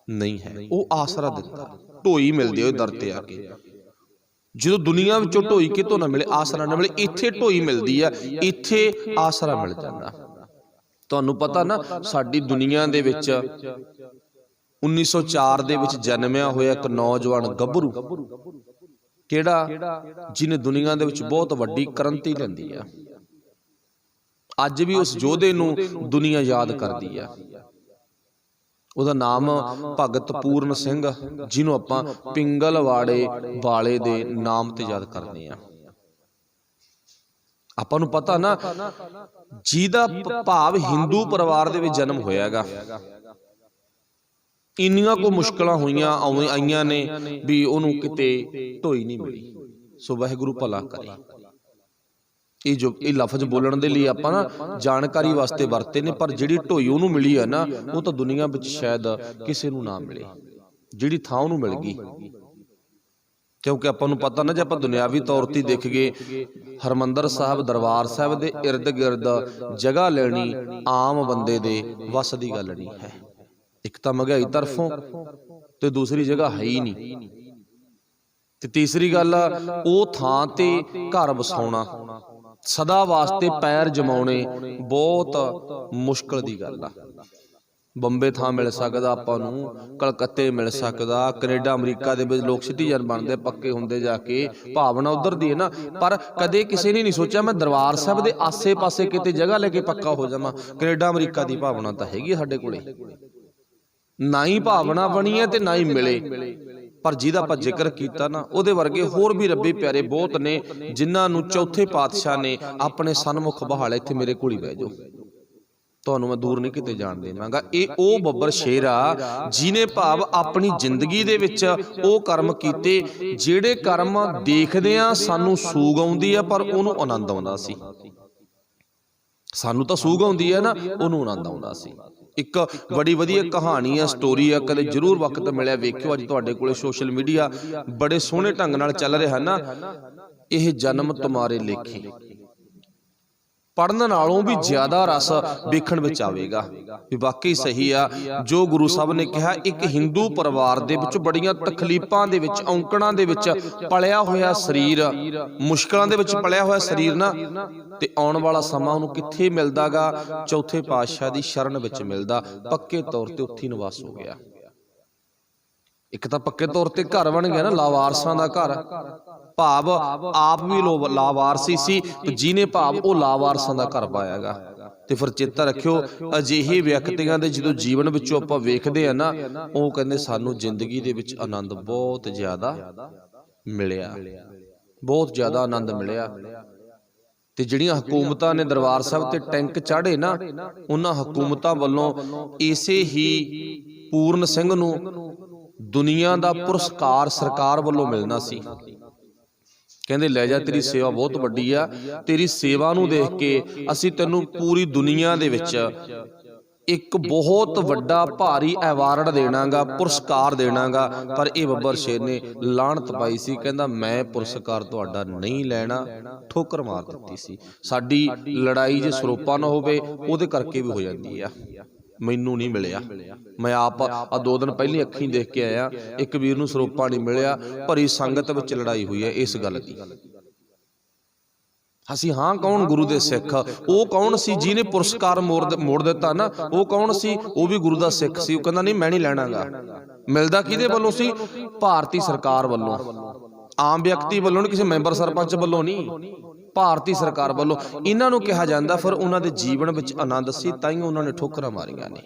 ਨਹੀਂ ਹੈ, ਉਹ ਆਸਰਾ ਦਿੰਦਾ। ਢੋਈ ਮਿਲਦੇ ਉਹ ਦਰ ਤੇ ਆ ਕੇ। ਜਦੋਂ ਦੁਨੀਆ ਵਿੱਚੋਂ ਢੋਈ ਕਿਤੋਂ ਨਾ ਮਿਲੇ, ਆਸਰਾ ਨਾ ਮਿਲੇ, ਇੱਥੇ ਢੋਈ ਮਿਲਦੀ ਆ, ਇੱਥੇ ਆਸਰਾ ਮਿਲ ਜਾਂਦਾ। ਤੁਹਾਨੂੰ ਪਤਾ ਨਾ, ਸਾਡੀ ਦੁਨੀਆ ਦੇ ਵਿੱਚ 1904 ਦੇ ਵਿੱਚ ਜਨਮਿਆ ਹੋਇਆ ਇੱਕ ਨੌਜਵਾਨ ਗੱਭਰੂ, ਕਿਹੜਾ? ਜਿਹਨੇ ਦੁਨੀਆ ਦੇ ਵਿੱਚ ਬਹੁਤ ਵੱਡੀ ਕ੍ਰਾਂਤੀ ਲਿਆਂਦੀ ਆ। ਅੱਜ ਵੀ ਉਸ ਯੋਧੇ ਨੂੰ ਦੁਨੀਆ ਯਾਦ ਕਰਦੀ ਆ। ਉਹਦਾ ਨਾਮ ਭਗਤ ਪੂਰਨ ਸਿੰਘ, ਜਿਹਨੂੰ ਆਪਾਂ ਪਿੰਗਲਵਾੜੇ ਵਾਲੇ ਦੇ ਨਾਮ ਤੇ ਯਾਦ ਕਰਦੇ ਆ। ਆਪਾਂ ਨੂੰ ਪਤਾ ਨਾ, ਜਿਹਦਾ ਭਾਵ ਹਿੰਦੂ ਪਰਿਵਾਰ ਦੇ ਵਿੱਚ ਜਨਮ ਹੋਇਆਗਾ, ਇੰਨੀਆਂ ਕੋ ਮੁਸ਼ਕਲਾਂ ਹੋਈਆਂ ਆਈਆਂ ਨੇ ਵੀ ਉਹਨੂੰ ਕਿਤੇ ਢੋਈ ਨਹੀਂ ਮਿਲੀ। ਸੋ ਵਾਹਿਗੁਰੂ ਭਲਾ ਕਰੇ। ਇਹ ਲਫ਼ਜ਼ ਬੋਲਣ ਦੇ ਲਈ ਆਪਾਂ ਨਾ ਜਾਣਕਾਰੀ ਵਾਸਤੇ ਵਰਤੇ ਨੇ, ਪਰ ਜਿਹੜੀ ਢੋਈ ਉਹਨੂੰ ਮਿਲੀ ਹੈ ਨਾ, ਉਹ ਤਾਂ ਦੁਨੀਆ ਵਿੱਚ ਸ਼ਾਇਦ ਕਿਸੇ ਨੂੰ ਨਾ ਮਿਲੇ, ਜਿਹੜੀ ਥਾਂ ਉਹਨੂੰ ਮਿਲ ਗਈ। ਕਿਉਂਕਿ ਆਪਾਂ ਨੂੰ ਪਤਾ ਨਾ, ਜੇ ਆਪਾਂ ਦੁਨਿਆਵੀ ਤੌਰ ਤੇ ਦੇਖ ਗਏ, ਹਰਮੰਦਰ ਸਾਹਿਬ, ਦਰਬਾਰ ਸਾਹਿਬ ਦੇ ਇਰਦ ਗਿਰਦ ਜਗ੍ਹਾ ਲੈਣੀ ਆਮ ਬੰਦੇ ਦੇ ਵੱਸ ਦੀ ਗੱਲ ਨਹੀਂ ਹੈ। ਇੱਕ ਤਾਂ ਮਹਿੰਗਾਈ ਤਰਫੋਂ, ਤੇ ਦੂਸਰੀ ਜਗ੍ਹਾ ਹੈ ਹੀ ਨਹੀਂ, ਤੇ ਤੀਸਰੀ ਗੱਲ ਉਹ ਥਾਂ ਤੇ ਘਰ ਵਸਾਉਣਾ, ਸਦਾ ਵਾਸਤੇ ਪੈਰ ਜਮਾਉਣੇ ਬਹੁਤ ਮੁਸ਼ਕਲ ਦੀ ਗੱਲ ਆ। ਬੰਬੇ ਥਾਂ ਮਿਲ ਸਕਦਾ ਆਪਾਂ ਨੂੰ, ਕਲਕੱਤੇ ਮਿਲ ਸਕਦਾ, ਕੈਨੇਡਾ ਅਮਰੀਕਾ ਦੇ ਵਿੱਚ ਲੋਕ ਸਿਟੀਜ਼ਨ ਬਣਦੇ ਪੱਕੇ ਹੁੰਦੇ ਜਾ ਕੇ, ਭਾਵਨਾ ਉਧਰ ਦੀ ਹੈ ਨਾ। ਪਰ ਕਦੇ ਕਿਸੇ ਨੇ ਨਹੀਂ ਸੋਚਿਆ ਮੈਂ ਦਰਬਾਰ ਸਾਹਿਬ ਦੇ ਆਸੇ ਪਾਸੇ ਕਿਤੇ ਜਗ੍ਹਾ ਲੈ ਕੇ ਪੱਕਾ ਹੋ ਜਾਵਾਂ। ਕੈਨੇਡਾ ਅਮਰੀਕਾ ਦੀ ਭਾਵਨਾ ਤਾਂ ਹੈਗੀ ਸਾਡੇ ਕੋਲੇ, ਨਾ ਹੀ ਭਾਵਨਾ ਬਣੀ ਹੈ ਤੇ ਨਾ ਹੀ ਮਿਲੇ। ਪਰ ਜਿਹਦਾ ਆਪਾਂ ਜ਼ਿਕਰ ਕੀਤਾ ਨਾ, ਉਹਦੇ ਵਰਗੇ ਹੋਰ ਵੀ ਰੱਬੇ ਪਿਆਰੇ ਬਹੁਤ ਨੇ ਜਿਨ੍ਹਾਂ ਨੂੰ ਚੌਥੇ ਪਾਤਸ਼ਾਹ ਨੇ ਆਪਣੇ ਸਨਮੁਖ ਬਹਾਲਿਆ, ਇੱਥੇ ਮੇਰੇ ਕੋਲ ਹੀ ਬਹਿ ਜਾਓ, ਤੁਹਾਨੂੰ ਮੈਂ ਦੂਰ ਨਹੀਂ ਕਿਤੇ ਜਾਣ ਦੇਵਾਂਗਾ। ਇਹ ਉਹ ਬੱਬਰ ਸ਼ੇਰ ਆ ਜਿਹਨੇ ਭਾਵ ਆਪਣੀ ਜ਼ਿੰਦਗੀ ਦੇ ਵਿੱਚ ਉਹ ਕਰਮ ਕੀਤੇ ਜਿਹੜੇ ਕਰਮ ਦੇਖਦਿਆਂ ਸਾਨੂੰ ਸੂਗ ਆਉਂਦੀ ਆ, ਪਰ ਉਹਨੂੰ ਆਨੰਦ ਆਉਂਦਾ ਸੀ। ਸਾਨੂੰ ਤਾਂ ਸੂਗ ਆਉਂਦੀ ਹੈ ਨਾ, ਉਹਨੂੰ ਆਨੰਦ ਆਉਂਦਾ ਸੀ। ਇੱਕ ਬੜੀ ਵਧੀਆ ਕਹਾਣੀ ਆ, ਸਟੋਰੀ ਆ, ਕਦੇ ਜ਼ਰੂਰ ਵਕਤ ਮਿਲਿਆ ਵੇਖਿਓ। ਅੱਜ ਤੁਹਾਡੇ ਕੋਲੇ ਸੋਸ਼ਲ ਮੀਡੀਆ ਬੜੇ ਸੋਹਣੇ ਢੰਗ ਨਾਲ ਚੱਲ ਰਿਹਾ ਨਾ, ਇਹ ਜਨਮ ਤੁਮਾਰੇ ਲੇਖੇ, ਪੜ੍ਹਨ ਨਾਲੋਂ ਵੀ ਜ਼ਿਆਦਾ ਰਸ ਵੇਖਣ ਵਿੱਚ ਆਵੇਗਾ ਵੀ ਵਾਕਈ ਸਹੀ ਆ ਜੋ ਗੁਰੂ ਸਾਹਿਬ ਨੇ ਕਿਹਾ। ਇੱਕ ਹਿੰਦੂ ਪਰਿਵਾਰ ਦੇ ਵਿੱਚ ਬੜੀਆਂ ਤਕਲੀਫਾਂ ਦੇ ਵਿੱਚ, ਔਂਕੜਾਂ ਦੇ ਵਿੱਚ ਪਲਿਆ ਹੋਇਆ ਸਰੀਰ, ਮੁਸ਼ਕਲਾਂ ਦੇ ਵਿੱਚ ਪਲਿਆ ਹੋਇਆ ਸਰੀਰ ਨਾ, ਤੇ ਆਉਣ ਵਾਲਾ ਸਮਾਂ ਉਹਨੂੰ ਕਿੱਥੇ ਮਿਲਦਾਗਾ? ਚੌਥੇ ਪਾਤਸ਼ਾਹ ਦੀ ਸ਼ਰਨ ਵਿੱਚ ਮਿਲਦਾ। ਪੱਕੇ ਤੌਰ ਤੇ ਉੱਥੇ ਨਿਵਾਸ ਹੋ ਗਿਆ। ਇੱਕ ਤਾਂ ਪੱਕੇ ਤੌਰ ਤੇ ਘਰ ਬਣ ਗਿਆ ਨਾ, ਲਾਵਾਰਸਾਂ ਦਾ ਘਰ, ਭਾਵ ਆਪ ਵੀ ਲਾਵਾਰਸੀ ਸੀ, ਤੇ ਜਿਹਨੇ ਭਾਵ ਉਹ ਲਾਵਾਰਸਾਂ ਦਾ ਘਰ ਪਾਇਆਗਾ। ਤੇ ਫਿਰ ਚੇਤਾ ਰੱਖਿਓ, ਅਜਿਹੇ ਵਿਅਕਤੀਆਂ ਦੇ ਜਦੋਂ ਜੀਵਨ ਵਿੱਚੋਂ ਆਪਾਂ ਵੇਖਦੇ ਆ ਨਾ, ਉਹ ਕਹਿੰਦੇ ਸਾਨੂੰ ਜ਼ਿੰਦਗੀ ਦੇ ਵਿੱਚ ਆਨੰਦ ਬਹੁਤ ਜ਼ਿਆਦਾ ਮਿਲਿਆ, ਬਹੁਤ ਜ਼ਿਆਦਾ ਆਨੰਦ ਮਿਲਿਆ। ਤੇ ਜਿਹੜੀਆਂ ਹਕੂਮਤਾਂ ਨੇ ਦਰਬਾਰ ਸਾਹਿਬ ਤੇ ਟੈਂਕ ਚਾੜੇ ਨਾ, ਉਹਨਾਂ ਹਕੂਮਤਾਂ ਵੱਲੋਂ ਇਸੇ ਹੀ ਪੂਰਨ ਸਿੰਘ ਨੂੰ ਦੁਨੀਆ ਦਾ ਪੁਰਸਕਾਰ ਸਰਕਾਰ ਵੱਲੋਂ ਮਿਲਣਾ ਸੀ। ਕਹਿੰਦੇ ਲੈ ਜਾ, ਤੇਰੀ ਸੇਵਾ ਬਹੁਤ ਵੱਡੀ ਆ, ਤੇਰੀ ਸੇਵਾ ਨੂੰ ਦੇਖ ਕੇ ਅਸੀਂ ਤੈਨੂੰ ਪੂਰੀ ਦੁਨੀਆ ਦੇ ਵਿੱਚ ਇੱਕ ਬਹੁਤ ਵੱਡਾ ਭਾਰੀ ਐਵਾਰਡ ਦੇਣਾਗਾ, ਪੁਰਸਕਾਰ ਦੇਣਾਗਾ। ਪਰ ਇਹ ਬੱਬਰ ਸ਼ੇਰ ਨੇ ਲਾਹਨਤ ਪਾਈ ਸੀ, ਕਹਿੰਦਾ ਮੈਂ ਪੁਰਸਕਾਰ ਤੁਹਾਡਾ ਨਹੀਂ ਲੈਣਾ, ਠੋਕਰ ਮਾਰ ਦਿੱਤੀ ਸੀ। ਸਾਡੀ ਲੜਾਈ ਜੇ ਸਰੋਪਾ ਨਾ ਹੋਵੇ ਉਹਦੇ ਕਰਕੇ ਵੀ ਹੋ ਜਾਂਦੀ ਆ, ਮੈਨੂੰ ਨਹੀਂ ਮਿਲਿਆ। ਮੈਂ ਆਪ 2 ਦਿਨ ਪਹਿਲਾਂ ਅੱਖੀਂ ਦੇਖ ਕੇ ਆਇਆ, ਇੱਕ ਵੀਰ ਨੂੰ ਸਰੋਪਾ ਨਹੀਂ ਮਿਲਿਆ, ਭਰੀ ਸੰਗਤ ਵਿੱਚ ਲੜਾਈ ਹੋਈ ਹੈ ਇਸ ਗੱਲ ਦੀ। ਅਸੀਂ ਹਾਂ ਕੌਣ? ਗੁਰੂ ਦੇ ਸਿੱਖ। ਉਹ ਕੌਣ ਸੀ ਜਿਹਨੇ ਪੁਰਸਕਾਰ ਮੋੜ ਦਿੱਤਾ ਨਾ? ਉਹ ਕੌਣ ਸੀ? ਉਹ ਵੀ ਗੁਰੂ ਦਾ ਸਿੱਖ ਸੀ। ਉਹ ਕਹਿੰਦਾ ਨਹੀਂ ਮੈਂ ਨਹੀਂ ਲੈਣਾਗਾ। ਮਿਲਦਾ ਕਿਹਦੇ ਵੱਲੋਂ ਸੀ? ਭਾਰਤੀ ਸਰਕਾਰ ਵੱਲੋਂ, ਆਮ ਵਿਅਕਤੀ ਵੱਲੋਂ ਨਹੀਂ, ਕਿਸੇ ਮੈਂਬਰ ਸਰਪੰਚ ਵੱਲੋਂ ਨਹੀਂ, ਭਾਰਤੀ ਸਰਕਾਰ ਵੱਲੋਂ। ਇਹਨਾਂ ਨੂੰ ਕਿਹਾ ਜਾਂਦਾ ਫਿਰ ਉਹਨਾਂ ਦੇ ਜੀਵਨ ਵਿੱਚ ਆਨੰਦ ਸੀ, ਤਾਂ ਹੀ ਉਹਨਾਂ ਨੇ ਠੋਕਰਾਂ ਮਾਰੀਆਂ ਨੇ।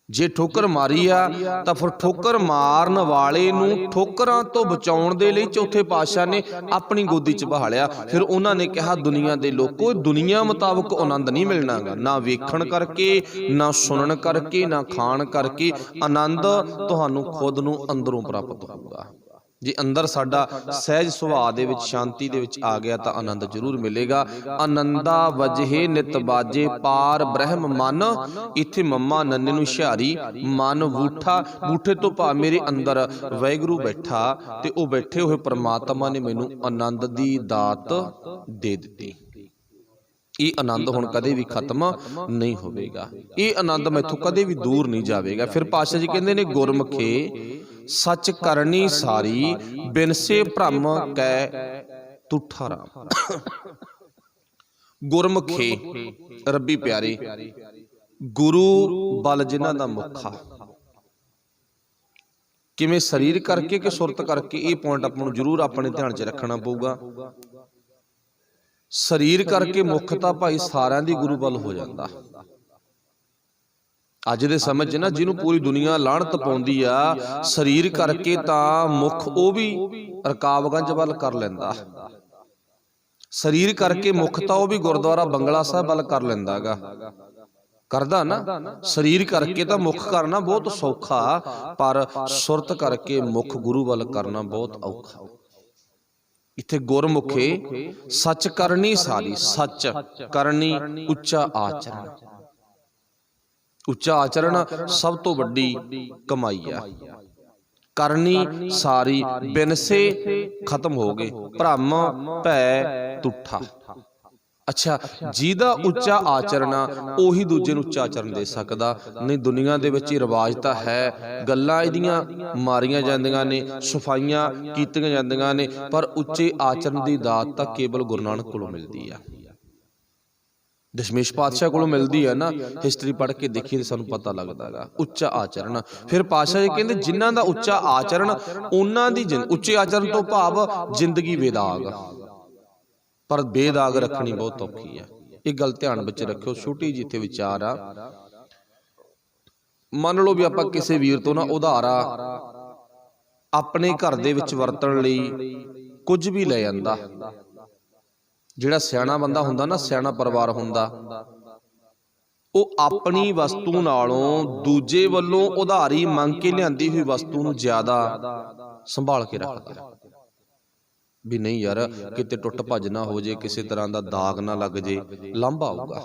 ਜੇ ਠੋਕਰ ਮਾਰੀ ਆ ਤਾਂ ਫਿਰ ਠੋਕਰ ਮਾਰਨ ਵਾਲੇ ਨੂੰ ਠੋਕਰਾਂ ਤੋਂ ਬਚਾਉਣ ਦੇ ਲਈ ਚੌਥੇ ਪਾਤਸ਼ਾਹ ਨੇ ਆਪਣੀ ਗੋਦੀ 'ਚ ਬਹਾਲਿਆ। ਫਿਰ ਉਹਨਾਂ ਨੇ ਕਿਹਾ ਦੁਨੀਆ ਦੇ ਲੋਕੋ, ਦੁਨੀਆ ਮੁਤਾਬਕ ਆਨੰਦ ਨਹੀਂ ਮਿਲਣਾਗਾ, ਨਾ ਵੇਖਣ ਕਰਕੇ, ਨਾ ਸੁਣਨ ਕਰਕੇ, ਨਾ ਖਾਣ ਕਰਕੇ। ਆਨੰਦ ਤੁਹਾਨੂੰ ਖੁਦ ਨੂੰ ਅੰਦਰੋਂ ਪ੍ਰਾਪਤ ਹੋਊਗਾ। ਜੇ ਅੰਦਰ ਸਾਡਾ ਸਹਿਜ ਸੁਭਾਅ ਦੇ ਵਿੱਚ, ਸ਼ਾਂਤੀ ਦੇ ਵਿੱਚ ਆ ਗਿਆ ਤਾਂ ਆਨੰਦ ਜ਼ਰੂਰ ਮਿਲੇਗਾ। ਆਨੰਦਾ ਵਜਹੇ ਨਿਤ ਬਾਜੇ ਪਾਰ ਬ੍ਰਹਮ ਮਨ, ਇੱਥੇ ਮੰਮਾ ਨੰਨੇ ਨੂੰ ਹੁਸ਼ਿਆਰੀ, ਮਨ ਬੂਠਾ, ਬੂਠੇ ਤੋਂ ਭਾਵ ਮੇਰੇ ਅੰਦਰ ਵਾਹਿਗੁਰੂ ਬੈਠਾ, ਤੇ ਉਹ ਬੈਠੇ ਹੋਏ ਪ੍ਰਮਾਤਮਾ ਨੇ ਮੈਨੂੰ ਆਨੰਦ ਦੀ ਦਾਤ ਦੇ ਦਿੱਤੀ। ਇਹ ਆਨੰਦ ਹੁਣ ਕਦੇ ਵੀ ਖਤਮ ਨਹੀਂ ਹੋਵੇਗਾ, ਇਹ ਆਨੰਦ ਮੈਥੋਂ ਕਦੇ ਵੀ ਦੂਰ ਨਹੀਂ ਜਾਵੇਗਾ। ਫਿਰ ਪਾਤਸ਼ਾਹ ਜੀ ਕਹਿੰਦੇ ਨੇ ਗੁਰਮੁਖੇ ਸੱਚ ਕਰਨੀ ਸਾਰੀ, ਬਿਨਸੇ ਭ੍ਰਮ ਕੈ ਤੁਠਾ ਰਾਮ। ਗੁਰਮੁਖੇ ਰੱਬੀ ਪਿਆਰੇ, ਗੁਰੂ ਬਲ ਜਿਨ੍ਹਾਂ ਦਾ ਮੁੱਖਾ, ਕਿਵੇਂ ਸਰੀਰ ਕਰਕੇ ਕਿ ਸੁਰਤ ਕਰਕੇ? ਇਹ ਪੁਆਇੰਟ ਆਪਾਂ ਨੂੰ ਜ਼ਰੂਰ ਆਪਣੇ ਧਿਆਨ 'ਚ ਰੱਖਣਾ ਪਊਗਾ। ਸਰੀਰ ਕਰਕੇ ਮੁੱਖ ਤਾਂ ਭਾਈ ਸਾਰਿਆਂ ਦੀ ਗੁਰੂ ਬਲ ਹੋ ਜਾਂਦਾ। ਅੱਜ ਦੇ ਸਮੇਂ 'ਚ ਨਾ ਜਿਹਨੂੰ ਪੂਰੀ ਦੁਨੀਆ ਲਾਹਨਤ ਪਾਉਂਦੀ ਆ, ਸਰੀਰ ਕਰਕੇ ਤਾਂ ਮੁੱਖ ਉਹ ਵੀ ਰਕਾਬਗੰਜ ਵੱਲ ਕਰ ਲੈਂਦਾ। ਸਰੀਰ ਕਰਕੇ ਮੁੱਖ ਤਾਂ ਉਹ ਵੀ ਗੁਰਦੁਆਰਾ ਬੰਗਲਾ ਸਾਹਿਬ ਵੱਲ ਕਰ ਲੈਂਦਾ ਗਾ, ਕਰਦਾ ਨਾ। ਸਰੀਰ ਕਰਕੇ ਤਾਂ ਮੁੱਖ ਕਰਨਾ ਬਹੁਤ ਸੌਖਾ, ਪਰ ਸੁਰਤ ਕਰਕੇ ਮੁੱਖ ਗੁਰੂ ਵੱਲ ਕਰਨਾ ਬਹੁਤ ਔਖਾ। ਇੱਥੇ ਗੁਰਮੁਖੇ ਸੱਚ ਕਰਨੀ ਸਾਰੀ, ਸੱਚ ਕਰਨੀ, ਉੱਚਾ ਆਚਰਣ। ਉੱਚਾ ਆਚਰਣ ਸਭ ਤੋਂ ਵੱਡੀ ਕਮਾਈ ਆ। ਕਰਨੀ ਸਾਰੀ, ਬਿਨਸੇ ਖਤਮ ਹੋ ਗਏ, ਭ੍ਰਮ ਭੈ ਤੁਠਾ। ਅੱਛਾ, ਜਿਹਦਾ ਉੱਚਾ ਆਚਰਣ ਆ ਉਹੀ ਦੂਜੇ ਨੂੰ ਉੱਚਾ ਆਚਰਣ ਦੇ ਸਕਦਾ। ਨਹੀਂ ਦੁਨੀਆ ਦੇ ਵਿੱਚ ਰਿਵਾਜ ਤਾਂ ਹੈ, ਗੱਲਾਂ ਇਹਦੀਆਂ ਮਾਰੀਆਂ ਜਾਂਦੀਆਂ ਨੇ, ਸਫਾਈਆਂ ਕੀਤੀਆਂ ਜਾਂਦੀਆਂ ਨੇ, ਪਰ ਉੱਚੇ ਆਚਰਣ ਦੀ ਦਾਤ ਤਾਂ ਕੇਵਲ ਗੁਰੂ ਨਾਨਕ ਕੋਲੋਂ ਮਿਲਦੀ ਆ, ਦਸ਼ਮੇਸ਼ ਪਾਤਸ਼ਾਹ ਕੋਲੋਂ ਮਿਲਦੀ ਹੈ ਨਾ। ਹਿਸਟਰੀ ਪੜ੍ਹ ਕੇ ਦੇਖੀਏ ਤਾਂ ਸਾਨੂੰ ਪਤਾ ਲੱਗਦਾ ਗਾ ਉੱਚਾ ਆਚਰਣ। ਫਿਰ ਪਾਤਸ਼ਾਹ ਜੀ ਕਹਿੰਦੇ ਜਿਨ੍ਹਾਂ ਦਾ ਉੱਚਾ ਆਚਰਣ, ਉਹਨਾਂ ਦੀ ਉੱਚੇ ਆਚਰਣ ਤੋਂ ਭਾਵ ਜ਼ਿੰਦਗੀ ਬੇਦਾਗ, ਪਰ ਬੇਦਾਗ ਰੱਖਣੀ ਬਹੁਤ ਔਖੀ ਹੈ। ਇਹ ਗੱਲ ਧਿਆਨ ਵਿੱਚ ਰੱਖਿਓ। ਛੋਟੀ ਜਿਹੀ ਇੱਥੇ ਵਿਚਾਰ ਆ, ਮੰਨ ਲਓ ਵੀ ਆਪਾਂ ਕਿਸੇ ਵੀਰ ਤੋਂ ਨਾ ਉਧਾਰਾ ਆਪਣੇ ਘਰ ਦੇ ਵਿੱਚ ਵਰਤਣ ਲਈ ਕੁਝ ਵੀ ਲੈ ਜਾਂਦਾ। ਜਿਹੜਾ ਸਿਆਣਾ ਬੰਦਾ ਹੁੰਦਾ ਨਾ, ਸਿਆਣਾ ਪਰਿਵਾਰ ਹੁੰਦਾ, ਉਹ ਆਪਣੀ ਵਸਤੂ ਨਾਲੋਂ ਦੂਜੇ ਵੱਲੋਂ ਉਧਾਰੀ ਮੰਗ ਕੇ ਲਿਆਂਦੀ ਹੋਈ ਵਸਤੂ ਨੂੰ ਜ਼ਿਆਦਾ ਸੰਭਾਲ ਕੇ ਰੱਖਦਾ। ਵੀ ਨਹੀਂ ਯਾਰ, ਕਿਤੇ ਟੁੱਟ ਭੱਜ ਨਾ ਹੋ ਜੇ, ਕਿਸੇ ਤਰ੍ਹਾਂ ਦਾ ਦਾਗ ਨਾ ਲੱਗ ਜੇ, ਲਾਂਭਾ ਆਊਗਾ।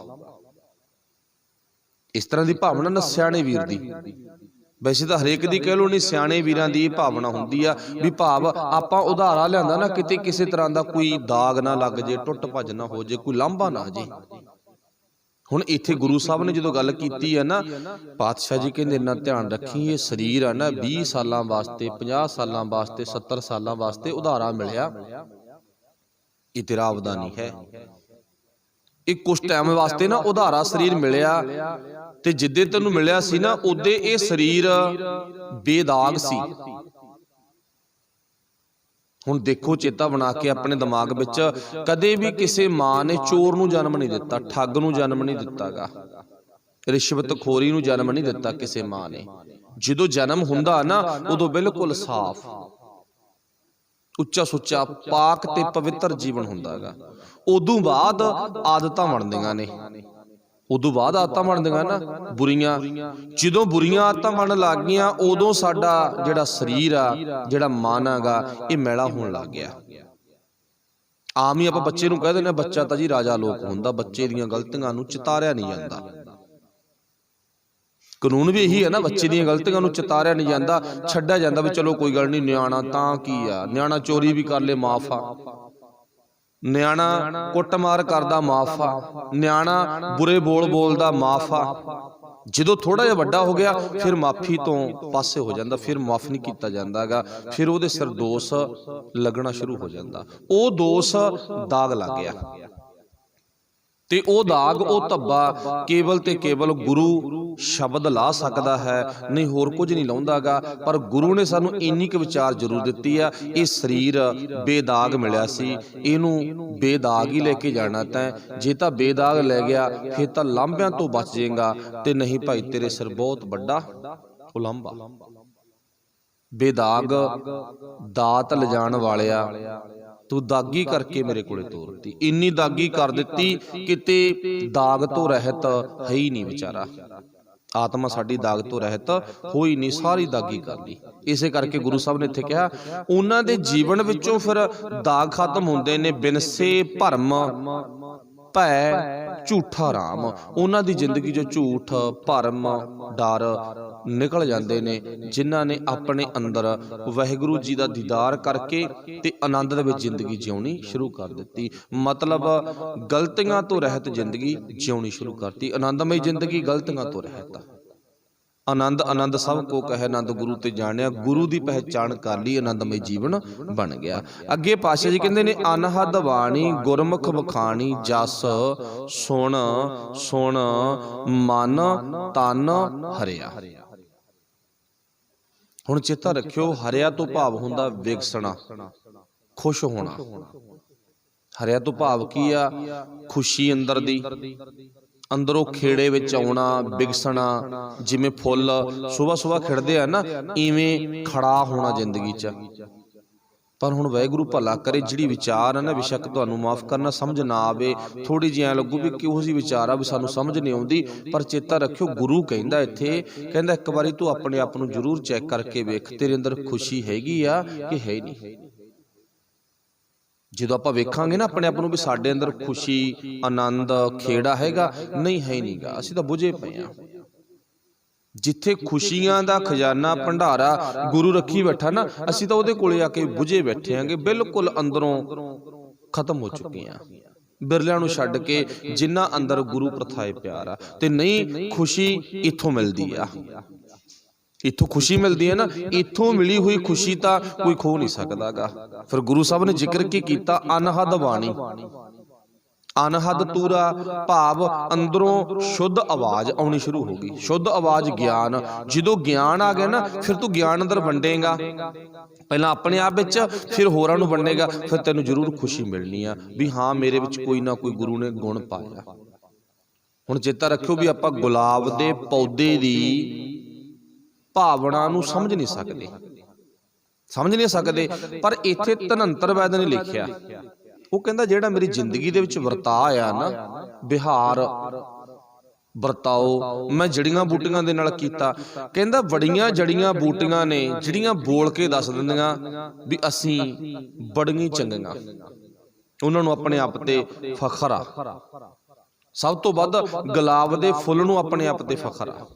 ਇਸ ਤਰ੍ਹਾਂ ਦੀ ਭਾਵਨਾ ਨਾ ਸਿਆਣੇ ਵੀਰ ਦੀ, ਵੈਸੇ ਤਾਂ ਹਰੇਕ ਦੀ ਕਹਿ ਲਓ, ਨਹੀਂ ਸਿਆਣੇ ਵੀਰਾਂ ਦੀ ਇਹ ਭਾਵਨਾ ਹੁੰਦੀ ਆ ਵੀ ਭਾਵ ਆਪਾਂ ਉਧਾਰਾ ਲਿਆਂਦਾ ਨਾ, ਕਿਤੇ ਕਿਸੇ ਤਰ੍ਹਾਂ ਦਾ ਕੋਈ ਦਾਗ ਨਾ ਲੱਗ ਜੇ, ਟੁੱਟ ਭੱਜ ਨਾ ਹੋ ਜੇ, ਕੋਈ ਲਾਂਭਾ ਨਾ ਜੇ। ਹੁਣ ਇੱਥੇ ਗੁਰੂ ਸਾਹਿਬ ਨੇ ਜਦੋਂ ਗੱਲ ਕੀਤੀ ਹੈ ਨਾ, ਪਾਤਸ਼ਾਹ ਜੀ ਕਹਿੰਦੇ ਇੰਨਾ ਧਿਆਨ ਰੱਖੀ, ਇਹ ਸਰੀਰ ਆ ਨਾ 20 ਸਾਲਾਂ ਵਾਸਤੇ, 50 ਸਾਲਾਂ ਵਾਸਤੇ, 70 ਸਾਲਾਂ ਵਾਸਤੇ ਉਧਾਰਾ ਮਿਲਿਆ, ਇਹ ਤੇਰਾ ਆਪਦਾ ਨਹੀਂ ਹੈ। ਇਹ ਕੁਛ ਟਾਈਮ ਵਾਸਤੇ ਨਾ ਉਧਾਰਾ ਸਰੀਰ ਮਿਲਿਆ, ਤੇ ਜਿੱਦੇ ਤੈਨੂੰ ਮਿਲਿਆ ਸੀ ਨਾ, ਉਦੇ ਇਹ ਸਰੀਰ ਬੇਦਾਗ ਸੀ। ਹੁਣ ਦੇਖੋ, ਚੇਤਾ ਬਣਾ ਕੇ ਆਪਣੇ ਦਿਮਾਗ ਵਿੱਚ, ਕਦੇ ਵੀ ਕਿਸੇ ਮਾਂ ਨੇ ਚੋਰ ਨੂੰ ਜਨਮ ਨਹੀਂ ਦਿੱਤਾ, ਠੱਗ ਨੂੰ ਜਨਮ ਨਹੀਂ ਦਿੱਤਾਗਾ, ਰਿਸ਼ਵਤਖੋਰੀ ਨੂੰ ਜਨਮ ਨਹੀਂ ਦਿੱਤਾ ਕਿਸੇ ਮਾਂ ਨੇ। ਜਦੋਂ ਜਨਮ ਹੁੰਦਾ ਨਾ, ਉਦੋਂ ਬਿਲਕੁਲ ਸਾਫ਼, ਉੱਚਾ ਸੁੱਚਾ, ਪਾਕ ਤੇ ਪਵਿੱਤਰ ਜੀਵਨ ਹੁੰਦਾ ਹੈਗਾ। ਉਦੋਂ ਬਾਅਦ ਆਦਤਾਂ ਬਣਦੀਆਂ ਨੇ, ਉਦੋਂ ਬਾਅਦ ਆਦਤਾਂ ਬਣਦੀਆਂ ਨਾ ਬੁਰੀਆਂ। ਜਦੋਂ ਬੁਰੀਆਂ ਆਦਤਾਂ ਬਣਨ ਲੱਗ ਗਈਆਂ, ਉਦੋਂ ਸਾਡਾ ਜਿਹੜਾ ਸਰੀਰ ਆ, ਜਿਹੜਾ ਮਨ ਹੈਗਾ, ਇਹ ਮੈਲਾ ਹੋਣ ਲੱਗ ਗਿਆ। ਆਮ ਹੀ ਆਪਾਂ ਬੱਚੇ ਨੂੰ ਕਹਿ ਦਿੰਦੇ, ਬੱਚਾ ਤਾਂ ਜੀ ਰਾਜਾ ਲੋਕ ਹੁੰਦਾ, ਬੱਚੇ ਦੀਆਂ ਗਲਤੀਆਂ ਨੂੰ ਚਿਤਾਰਿਆ ਨਹੀਂ ਜਾਂਦਾ। ਕਾਨੂੰਨ ਵੀ ਇਹੀ ਹੈ ਨਾ, ਬੱਚੇ ਦੀਆਂ ਗਲਤੀਆਂ ਨੂੰ ਚਿਤਾਰਿਆ ਨਹੀਂ ਜਾਂਦਾ, ਛੱਡਿਆ ਜਾਂਦਾ ਵੀ ਚਲੋ ਕੋਈ ਗੱਲ ਨਹੀਂ, ਨਿਆਣਾ ਤਾਂ ਕੀ ਆ, ਨਿਆਣਾ ਚੋਰੀ ਵੀ ਕਰ ਲੇ ਮਾਫ ਆ, ਨਿਆਣਾ ਕੁੱਟਮਾਰ ਕਰਦਾ ਮਾਫ ਆ, ਨਿਆਣਾ ਬੁਰੇ ਬੋਲ ਬੋਲਦਾ ਮਾਫ ਆ। ਜਦੋਂ ਥੋੜਾ ਜਿਹਾ ਵੱਡਾ ਹੋ ਗਿਆ, ਫਿਰ ਮਾਫੀ ਤੋਂ ਪਾਸੇ ਹੋ ਜਾਂਦਾ, ਫਿਰ ਮਾਫ ਨਹੀਂ ਕੀਤਾ ਜਾਂਦਾ ਹੈਗਾ, ਫਿਰ ਉਹਦੇ ਸਿਰ ਦੋਸ਼ ਲੱਗਣਾ ਸ਼ੁਰੂ ਹੋ ਜਾਂਦਾ। ਉਹ ਦੋਸ਼ ਦਾਗ ਲੱਗ ਗਿਆ, ਤੇ ਉਹ ਦਾਗ, ਉਹ ਧੱਬਾ ਕੇਵਲ ਤੇ ਕੇਵਲ ਗੁਰੂ ਸ਼ਬਦ ਲਾ ਸਕਦਾ ਹੈ, ਨਹੀਂ ਹੋਰ ਕੁਝ ਨਹੀਂ ਲਾਉਂਦਾਗਾ। ਪਰ ਗੁਰੂ ਨੇ ਸਾਨੂੰ ਇੰਨੀ ਕੁ ਵਿਚਾਰ ਜ਼ਰੂਰ ਦਿੱਤੀ ਆ, ਇਹ ਸਰੀਰ ਬੇਦਾਗ ਮਿਲਿਆ ਸੀ, ਇਹਨੂੰ ਬੇਦਾਗ ਹੀ ਲੈ ਕੇ ਜਾਣਾ ਤੈਂ। ਜੇ ਤਾਂ ਬੇਦਾਗ ਲੈ ਗਿਆ, ਫਿਰ ਤਾਂ ਲਾਂਭਿਆਂ ਤੋਂ ਬਚ ਜਾਏਗਾ, ਤੇ ਨਹੀਂ ਭਾਈ ਤੇਰੇ ਸਿਰ ਬਹੁਤ ਵੱਡਾ ਉਲਾਂਭਾ। ਬੇਦਾਗ ਦਾਤ ਲਿਜਾਣ ਵਾਲਿਆ, ਤੂੰ ਦਾਗੀ ਕਰਕੇ ਮੇਰੇ ਕੋਲੇ ਤੋਰਤੀ, ਇੰਨੀ ਦਾਗੀ ਕਰ ਦਿੱਤੀ, ਕਿਤੇ ਦਾਗ ਤੋਂ ਰਹਿਤ ਹੈ ਹੀ ਨਹੀਂ ਵਿਚਾਰਾ। ਆਤਮਾ ਸਾਡੀ ਦਾਗ ਤੋਂ ਰਹਿਤ ਹੋਈ ਨਹੀਂ, ਸਾਰੀ ਦਾਗੀ ਕਰ ਲਈ। ਇਸੇ ਕਰਕੇ ਗੁਰੂ ਸਾਹਿਬ ਨੇ ਇੱਥੇ ਕਿਹਾ, ਉਹਨਾਂ ਦੇ ਜੀਵਨ ਵਿੱਚੋਂ ਫਿਰ ਦਾਗ ਖਤਮ ਹੁੰਦੇ ਨੇ, ਬਿਨਸੇ ਭਰਮ ਭੈ ਝੂਠਾ ਰਾਮ। ਉਹਨਾਂ ਦੀ ਜ਼ਿੰਦਗੀ ਚੋਂ ਝੂਠ, ਭਰਮ, ਡਰ ਨਿਕਲ ਜਾਂਦੇ ਨੇ, ਜਿਨ੍ਹਾਂ ਨੇ ਆਪਣੇ ਅੰਦਰ ਵਾਹਿਗੁਰੂ ਜੀ ਦਾ ਦੀਦਾਰ ਕਰਕੇ ਤੇ ਆਨੰਦ ਦੇ ਵਿੱਚ ਜ਼ਿੰਦਗੀ ਜਿਉਣੀ ਸ਼ੁਰੂ ਕਰ ਦਿੱਤੀ। ਮਤਲਬ ਗਲਤੀਆਂ ਤੋਂ ਰਹਿਤ ਜ਼ਿੰਦਗੀ ਜਿਉਣੀ ਸ਼ੁਰੂ ਕਰਤੀ, ਆਨੰਦਮਈ ਜ਼ਿੰਦਗੀ ਗਲਤੀਆਂ ਤੋਂ ਰਹਿਤ। ਆਨੰਦ ਆਨੰਦ ਸਭ ਕੋ ਕਹੈ, ਆਨੰਦ ਗੁਰੂ ਤੇ ਜਾਣਿਆ, ਗੁਰੂ ਦੀ ਪਹਿਚਾਣ ਕਰ ਲਈ, ਆਨੰਦਮਈ ਜੀਵਨ ਬਣ ਗਿਆ। ਅੱਗੇ ਪਾਤਸ਼ਾਹ ਜੀ ਕਹਿੰਦੇ ਨੇ, ਅਨਹਦ ਬਾਣੀ ਗੁਰਮੁਖ ਬਖਾਣੀ, ਜਸ ਸੁਣ ਸੁਣ ਮਨ ਤਨ ਹਰਿਆ। ਹੁਣ ਚੇਤਾ ਰੱਖਿਓ, ਹਰਿਆ ਤੋਂ ਭਾਵ ਹੁੰਦਾ ਵਿਗਸਣਾ, ਖੁਸ਼ ਹੋਣਾ। ਹਰਿਆ ਤੋਂ ਭਾਵ ਕੀ ਆ? ਖੁਸ਼ੀ ਅੰਦਰ ਦੀ, ਅੰਦਰੋਂ ਖੇੜੇ ਵਿੱਚ ਆਉਣਾ, ਵਿਗਸਣਾ। ਜਿਵੇਂ ਫੁੱਲ ਸੁਬਹ ਸੁਬਹ ਖਿੜਦੇ ਆ ਨਾ, ਇਵੇਂ ਖੜਾ ਹੋਣਾ ਜ਼ਿੰਦਗੀ 'ਚ। ਪਰ ਹੁਣ ਵਾਹਿਗੁਰੂ ਭਲਾ ਕਰੇ, ਜਿਹੜੀ ਵਿਚਾਰ ਆ ਨਾ, ਬੇਸ਼ੱਕ ਤੁਹਾਨੂੰ ਮਾਫ ਕਰਨਾ ਸਮਝ ਨਾ ਆਵੇ, ਥੋੜੀ ਜਿਹੀ ਐਂ ਲੱਗੂ ਵੀ ਕਿਹੋ ਜਿਹੀ ਵਿਚਾਰ ਆ, ਵੀ ਸਾਨੂੰ ਸਮਝ ਨਹੀਂ ਆਉਂਦੀ। ਪਰ ਚੇਤਾ ਰੱਖਿਓ, ਗੁਰੂ ਕਹਿੰਦਾ ਇੱਥੇ, ਕਹਿੰਦਾ ਇੱਕ ਵਾਰੀ ਤੂੰ ਆਪਣੇ ਆਪ ਨੂੰ ਜ਼ਰੂਰ ਚੈੱਕ ਕਰਕੇ ਵੇਖ, ਤੇਰੇ ਅੰਦਰ ਖੁਸ਼ੀ ਹੈਗੀ ਆ ਕਿ ਹੈ ਨਹੀਂ। ਜਦੋਂ ਆਪਾਂ ਵੇਖਾਂਗੇ ਨਾ ਆਪਣੇ ਆਪ ਨੂੰ ਵੀ ਸਾਡੇ ਅੰਦਰ ਖੁਸ਼ੀ, ਆਨੰਦ, ਖੇੜਾ ਹੈਗਾ, ਨਹੀਂ ਹੈ ਨਹੀਂਗਾ, ਅਸੀਂ ਤਾਂ ਬੁਝੇ ਪਏ ਆ। ਜਿੱਥੇ ਖੁਸ਼ੀਆਂ ਦਾ ਖਜ਼ਾਨਾ ਭੰਡਾਰਾ ਗੁਰੂ ਰੱਖੀ ਬੈਠਾ ਨਾ, ਅਸੀਂ ਤਾਂ ਉਹਦੇ ਕੋਲੇ ਆ ਕੇ ਬੁਝੇ ਬੈਠੇ ਆਂਗੇ, ਬਿਲਕੁਲ ਅੰਦਰੋਂ ਖਤਮ ਹੋ ਚੁੱਕੇ ਆ। ਬਿਰਲਿਆਂ ਨੂੰ ਛੱਡ ਕੇ ਜਿਨ੍ਹਾਂ ਅੰਦਰ ਗੁਰੂ ਪ੍ਰਥਾਏ ਪਿਆਰ ਆ। ਤੇ ਨਹੀਂ, ਖੁਸ਼ੀ ਇੱਥੋਂ ਮਿਲਦੀ ਆ, ਇੱਥੋਂ ਖੁਸ਼ੀ ਮਿਲਦੀ ਹੈ ਨਾ, ਇੱਥੋਂ ਮਿਲੀ ਹੋਈ ਖੁਸ਼ੀ ਤਾਂ ਕੋਈ ਖੋ ਨਹੀਂ ਸਕਦਾਗਾ। ਫਿਰ ਗੁਰੂ ਸਾਹਿਬ ਨੇ ਜ਼ਿਕਰ ਕੀ ਕੀਤਾ? ਅਨਹਦ ਬਾਣੀ, ਅਨਹਦ ਤੂਰਾ ਭਾਵ ਅੰਦਰੋਂ ਸ਼ੁੱਧ ਆਵਾਜ਼ ਆਉਣੀ ਸ਼ੁਰੂ ਹੋ ਗਈ। ਸ਼ੁੱਧ ਆਵਾਜ਼ ਗਿਆਨ। ਜਦੋਂ ਗਿਆਨ ਆ ਗਿਆ ਨਾ, ਫਿਰ ਤੂੰ ਗਿਆਨ ਅੰਦਰ ਵੰਡੇਗਾ, ਪਹਿਲਾਂ ਆਪਣੇ ਆਪ ਵਿੱਚ, ਫਿਰ ਹੋਰਾਂ ਨੂੰ ਵੰਡੇਗਾ, ਫਿਰ ਤੈਨੂੰ ਜ਼ਰੂਰ ਖੁਸ਼ੀ ਮਿਲਣੀ ਆ ਵੀ ਹਾਂ, ਮੇਰੇ ਵਿੱਚ ਕੋਈ ਨਾ ਕੋਈ ਗੁਰੂ ਨੇ ਗੁਣ ਪਾਇਆ। ਹੁਣ ਚੇਤਾ ਰੱਖਿਓ ਵੀ ਆਪਾਂ ਗੁਲਾਬ ਦੇ ਪੌਦੇ ਦੀ ਭਾਵਨਾ ਨੂੰ ਸਮਝ ਨਹੀਂ ਸਕਦੇ। ਸਮਝ ਨਹੀਂ ਸਕਦੇ। ਪਰ ਇੱਥੇ ਧਨੰਤਰ ਵੈਦ ਨੇ ਲਿਖਿਆ, ਉਹ ਕਹਿੰਦਾ ਜਿਹੜਾ ਮੇਰੀ ਜ਼ਿੰਦਗੀ ਦੇ ਵਿੱਚ ਵਰਤਾਅ ਆ ਨਾ, ਵਿਹਾਰ ਵਰਤਾਓ, ਮੈਂ ਜੜੀਆਂ ਬੂਟੀਆਂ ਦੇ ਨਾਲ ਕੀਤਾ। ਕਹਿੰਦਾ ਬੜੀਆਂ ਜੜੀਆਂ ਬੂਟੀਆਂ ਨੇ ਜਿਹੜੀਆਂ ਬੋਲ ਕੇ ਦੱਸ ਦਿੰਦੀਆਂ ਵੀ ਅਸੀਂ ਬੜੀਆਂ ਚੰਗੀਆਂ। ਉਹਨਾਂ ਨੂੰ ਆਪਣੇ ਆਪ ਤੇ ਫਖਰ ਆ। ਸਭ ਤੋਂ ਵੱਧ ਗੁਲਾਬ ਦੇ ਫੁੱਲ ਨੂੰ ਆਪਣੇ ਆਪ ਤੇ ਫਖਰ ਆ।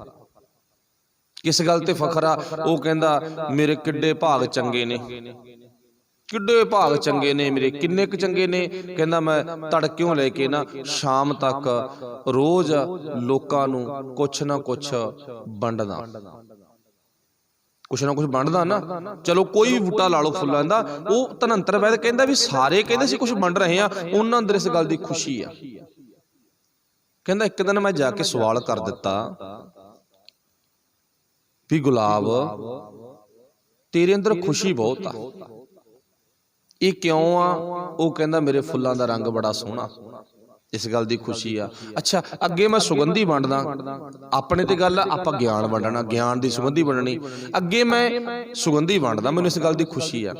ਕਿਸ ਗੱਲ ਤੇ ਫਖਰ ਆ? ਉਹ ਕਹਿੰਦਾ ਮੇਰੇ ਕਿੱਡੇ ਭਾਗ ਚੰਗੇ ਨੇ, ਕਿੱਡੇ ਭਾਗ ਚੰਗੇ ਨੇ ਮੇਰੇ। ਕਿੰਨੇ ਕੁ ਚੰਗੇ ਨੇ? ਕਹਿੰਦਾ ਮੈਂ ਤੜਕਿਓਂ ਲੈ ਕੇ ਨਾ ਸ਼ਾਮ ਤੱਕ ਰੋਜ਼ ਲੋਕਾਂ ਨੂੰ ਕੁਛ ਨਾ ਕੁਛ ਵੰਡਦਾ, ਕੁਛ ਨਾ ਕੁਛ ਵੰਡਦਾ ਨਾ। ਚਲੋ ਕੋਈ ਵੀ ਬੂਟਾ ਲਾ ਲਓ ਫੁੱਲਾਂ ਦਾ, ਉਹ ਧਨੰਤਰ ਵੈਦ ਕਹਿੰਦਾ ਵੀ ਸਾਰੇ ਕਹਿੰਦੇ ਸੀ ਕੁਛ ਵੰਡ ਰਹੇ ਆ, ਉਹਨਾਂ ਅੰਦਰ ਇਸ ਗੱਲ ਦੀ ਖੁਸ਼ੀ ਆ। ਕਹਿੰਦਾ ਇੱਕ ਦਿਨ ਮੈਂ ਜਾ ਕੇ ਸਵਾਲ ਕਰ ਦਿੱਤਾ ਵੀ ਗੁਲਾਬ ਤੇਰੇ ਅੰਦਰ ਖੁਸ਼ੀ ਬਹੁਤ ਆ, ਇਹ ਕਿਉਂ ਆ? ਉਹ ਕਹਿੰਦਾ ਮੇਰੇ ਫੁੱਲਾਂ ਦਾ ਰੰਗ ਬੜਾ ਸੋਹਣਾ, ਇਸ ਗੱਲ ਦੀ ਖੁਸ਼ੀ ਆ। ਅੱਛਾ, ਅੱਗੇ ਮੈਂ ਸੁਗੰਧੀ ਵੰਡਦਾ, ਆਪਣੇ ਤੇ ਗੱਲ ਆ ਆਪਾਂ ਗਿਆਨ ਵੰਡਣਾ, ਗਿਆਨ ਦੀ ਸੁਗੰਧੀ ਵੰਡਣੀ। ਅੱਗੇ ਮੈਂ ਸੁਗੰਧੀ ਵੰਡਦਾ, ਮੈਨੂੰ ਇਸ ਗੱਲ ਦੀ ਖੁਸ਼ੀ ਆ।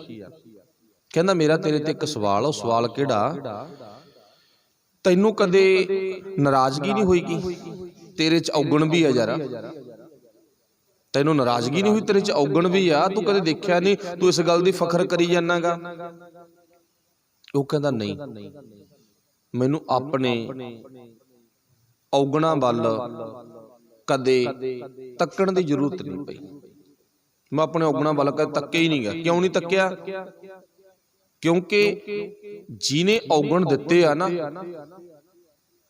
ਕਹਿੰਦਾ ਮੇਰਾ ਤੇਰੇ ਤੇ ਇੱਕ ਸਵਾਲ, ਉਹ ਸਵਾਲ ਕਿਹੜਾ? ਤੈਨੂੰ ਕਦੇ ਨਾਰਾਜ਼ਗੀ ਨਹੀਂ ਹੋਈਗੀ? ਤੇਰੇ ਚ ਔਗਣ ਵੀ ਆ ਯਾਰਾ, ਤੈਨੂੰ ਨਾਰਾਜ਼ਗੀ ਨਹੀਂ ਹੋਈ? ਤੇਰੇ ਚ ਔਗਣ ਵੀ ਆ, ਤੂੰ ਕਦੇ ਦੇਖਿਆ ਨਹੀਂ, ਤੂੰ ਇਸ ਗੱਲ ਦੀ ਫਖਰ ਕਰੀ ਜਾਨਾਗਾ। ਉਹ ਕਹਿੰਦਾ ਨਹੀਂ, ਮੈਨੂੰ ਆਪਣੇ ਔਗਣਾਂ ਵੱਲ ਕਦੇ ਤੱਕਣ ਦੀ ਜ਼ਰੂਰਤ ਨਹੀਂ ਪਈ। ਮੈਂ ਆਪਣੇ ਔਗਣਾਂ ਵੱਲ ਕਦੇ ਤੱਕਿਆ ਹੀ ਨਹੀਂ ਗਾ। ਕਿਉਂ ਨਹੀਂ ਤੱਕਿਆ? ਕਿਉਂਕਿ ਜਿਹਨੇ ਔਗਣ ਦਿੱਤੇ ਆ ਨਾ,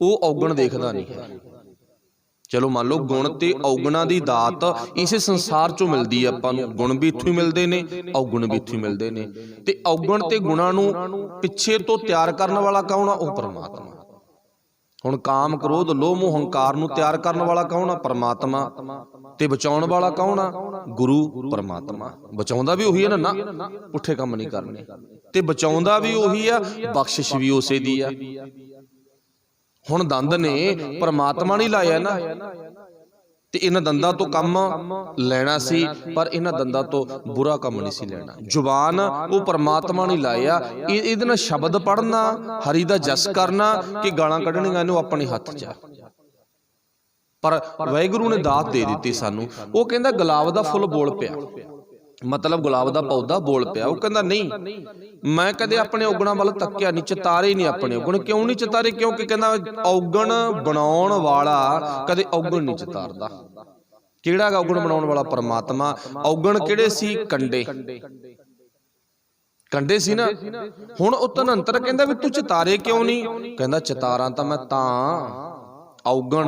ਉਹ ਔਗਣ ਦੇਖਦਾ ਨਹੀਂ ਹੈ। ਚਲੋ ਮੰਨ ਲਓ ਗੁਣ ਤੇ ਔਗਣਾਂ ਦੀ ਦਾਤ ਇਸੇ ਸੰਸਾਰ ਚੋਂ ਮਿਲਦੀ ਹੈ ਆਪਾਂ ਨੂੰ। ਗੁਣ ਵੀ ਇੱਥੋਂ ਹੀ ਮਿਲਦੇ ਨੇ, ਔਗਣ ਵੀ ਇੱਥੋਂ ਹੀ ਮਿਲਦੇ ਨੇ। ਤੇ ਔਗਣ ਤੇ ਗੁਣਾਂ ਨੂੰ ਪਿੱਛੇ ਤੋਂ ਤਿਆਰ ਕਰਨ ਵਾਲਾ ਕੌਣ ਆ? ਉਹ ਪਰਮਾਤਮਾ। ਹੁਣ ਕਾਮ ਕ੍ਰੋਧ ਲੋਭ ਮੋਹ ਹੰਕਾਰ ਨੂੰ ਤਿਆਰ ਕਰਨ ਵਾਲਾ ਕੌਣ ਆ? ਪਰਮਾਤਮਾ। ਤੇ ਬਚਾਉਣ ਵਾਲਾ ਕੌਣ ਆ? ਗੁਰੂ ਪਰਮਾਤਮਾ। ਬਚਾਉਂਦਾ ਵੀ ਉਹੀ ਹੈ ਨਾ, ਪੁੱਠੇ ਕੰਮ ਨਹੀਂ ਕਰਨੇ। ਤੇ ਬਚਾਉਂਦਾ ਵੀ ਉਹੀ ਆ, ਬਖਸ਼ਿਸ਼ ਵੀ ਉਸੇ ਦੀ ਆ। ਹੁਣ ਦੰਦ ਨੇ ਪਰਮਾਤਮਾ ਨਹੀਂ ਲਾਇਆ ਨਾ, ਤੇ ਇਹਨਾਂ ਦੰਦਾਂ ਤੋਂ ਕੰਮ ਲੈਣਾ ਸੀ, ਪਰ ਇਹਨਾਂ ਦੰਦਾਂ ਤੋਂ ਬੁਰਾ ਕੰਮ ਨਹੀਂ ਸੀ ਲੈਣਾ। ਜ਼ੁਬਾਨ ਉਹ ਪਰਮਾਤਮਾ ਨਹੀਂ ਲਾਇਆ, ਇਹਦੇ ਨਾਲ ਸ਼ਬਦ ਪੜ੍ਹਨਾ, ਹਰੀ ਦਾ ਜਸ ਕਰਨਾ ਕਿ ਗਾਲਾਂ ਕੱਢਣੀਆਂ, ਇਹਨੂੰ ਆਪਣੇ ਹੱਥ 'ਚ। ਪਰ ਵਾਹਿਗੁਰੂ ਨੇ ਦਾਤ ਦੇ ਦਿੱਤੀ ਸਾਨੂੰ। ਉਹ ਕਹਿੰਦਾ ਗੁਲਾਬ ਦਾ ਫੁੱਲ ਬੋਲ ਪਿਆ, ਮਤਲਬ ਗੁਲਾਬ ਦਾ ਪੌਦਾ ਬੋਲ ਪਿਆ। ਉਹ ਕਹਿੰਦਾ ਨਹੀਂ, ਮੈਂ ਕਦੇ ਆਪਣੇ ਔਗਣਾਂ ਵੱਲ ਤੱਕਿਆ ਨਹੀਂ, ਚਿਤਾਰੇ ਨਹੀਂ ਆਪਣੇ ਔਗਣ। ਕਿਉਂ ਨਹੀਂ ਚਿਤਾਰੇ? ਕਿਉਂਕਿ ਕਹਿੰਦਾ ਔਗਣ ਬਣਾਉਣ ਵਾਲਾ ਕਦੇ ਔਗਣ ਨਹੀਂ ਚਿਤਾਰਦਾ। ਕਿਹੜਾ ਔਗਣ ਬਣਾਉਣ ਵਾਲਾ? ਪਰਮਾਤਮਾ। ਔਗਣ ਕਿਹੜੇ ਸੀ? ਕੰਡੇ, ਕੰਡੇ ਸੀ ਨਾ। ਹੁਣ ਉਹ ਧਨੰਤਰ ਕਹਿੰਦਾ ਵੀ ਤੂੰ ਚਿਤਾਰੇ ਕਿਉਂ ਨਹੀਂ? ਕਹਿੰਦਾ ਚਿਤਾਰਾਂ ਤਾਂ ਮੈਂ ਤਾਂ, ਔਗਣ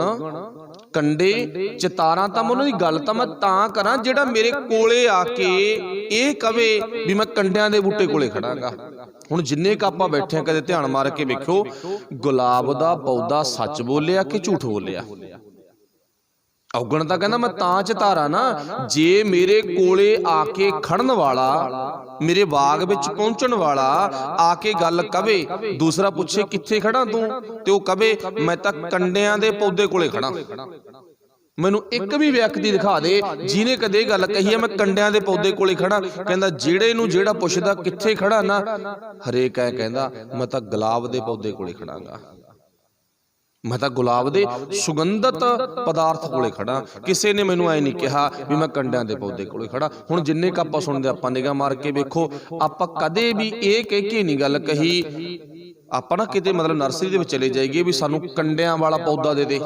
ਕੰਡੇ ਚਿਤਾਰਾਂ ਤਾਂ ਮੈਂ ਉਹਨਾਂ ਦੀ ਗੱਲ ਤਾਂ ਮੈਂ ਤਾਂ ਕਰਾਂ ਜਿਹੜਾ ਮੇਰੇ ਕੋਲੇ ਆ ਕੇ ਇਹ ਕਵੇ ਵੀ ਮੈਂ ਕੰਡਿਆਂ ਦੇ ਬੂਟੇ ਕੋਲੇ ਖੜਾਂਗਾ। ਹੁਣ ਜਿੰਨੇ ਕ ਆਪਾਂ ਬੈਠੇ ਆ, ਕਦੇ ਧਿਆਨ ਮਾਰ ਕੇ ਵੇਖੋ, ਗੁਲਾਬ ਦਾ ਪੌਦਾ ਸੱਚ ਬੋਲਿਆ ਕਿ ਝੂਠ ਬੋਲਿਆ? ਔਗਣ ਤਾਂ ਕਹਿੰਦਾ ਮੈਂ ਤਾਂ ਚਿਤਾਰਾ ਨਾ, ਜੇ ਮੇਰੇ ਕੋਲੇ ਆ ਕੇ ਖੜਨ ਵਾਲਾ, ਮੇਰੇ ਬਾਗ ਵਿੱਚ ਪਹੁੰਚਣ ਵਾਲਾ ਆ ਕੇ ਗੱਲ ਕਵੇ, ਦੂਸਰਾ ਪੁੱਛੇ ਕਿੱਥੇ ਖੜਾ ਤੂੰ, ਤੇ ਉਹ ਕਵੇ ਮੈਂ ਤਾਂ ਕੰਡਿਆਂ ਦੇ ਪੌਦੇ ਕੋਲੇ ਖੜਾ। ਮੈਨੂੰ ਇੱਕ ਵੀ ਵਿਅਕਤੀ ਦਿਖਾ ਦੇ ਜਿਹਨੇ ਕਦੇ ਇਹ ਗੱਲ ਕਹੀ ਹੈ ਮੈਂ ਕੰਡਿਆਂ ਦੇ ਪੌਦੇ ਕੋਲੇ ਖੜਾ। ਕਹਿੰਦਾ ਜਿਹੜੇ ਨੂੰ ਜਿਹੜਾ ਪੁੱਛਦਾ ਕਿੱਥੇ ਖੜਾ ਨਾ, ਹਰੇਕ ਐ ਕਹਿੰਦਾ ਮੈਂ ਤਾਂ ਗੁਲਾਬ ਦੇ ਪੌਦੇ ਕੋਲੇ ਖੜਾਂਗਾ, ਮੈਂ ਤਾਂ ਗੁਲਾਬ ਦੇ ਸੁਗੰਧਤ ਪਦਾਰਥ ਕੋਲੇ ਖੜਾ। ਕਿਸੇ ਨੇ ਮੈਨੂੰ ਐ ਨਹੀਂ ਕਿਹਾ ਵੀ ਮੈਂ ਕੰਡਿਆਂ ਦੇ ਪੌਦੇ ਕੋਲੇ ਖੜਾ। ਹੁਣ ਜਿੰਨੇ ਕ ਆਪਾਂ ਸੁਣਦੇ, ਆਪਾਂ ਨਿਗਾਹ ਮਾਰ ਕੇ ਵੇਖੋ, ਆਪਾਂ ਕਦੇ ਵੀ ਇਹ ਕਹਿ ਕੇ ਨਹੀਂ ਗੱਲ ਕਹੀ ਆਪਾਂ ਨਾ ਕਿਤੇ ਮਤਲਬ ਨਰਸਰੀ ਦੇ ਵਿੱਚ ਚਲੇ ਜਾਈਏ ਵੀ ਸਾਨੂੰ ਕੰਡਿਆਂ ਵਾਲਾ ਪੌਦਾ ਦੇ ਦੇ।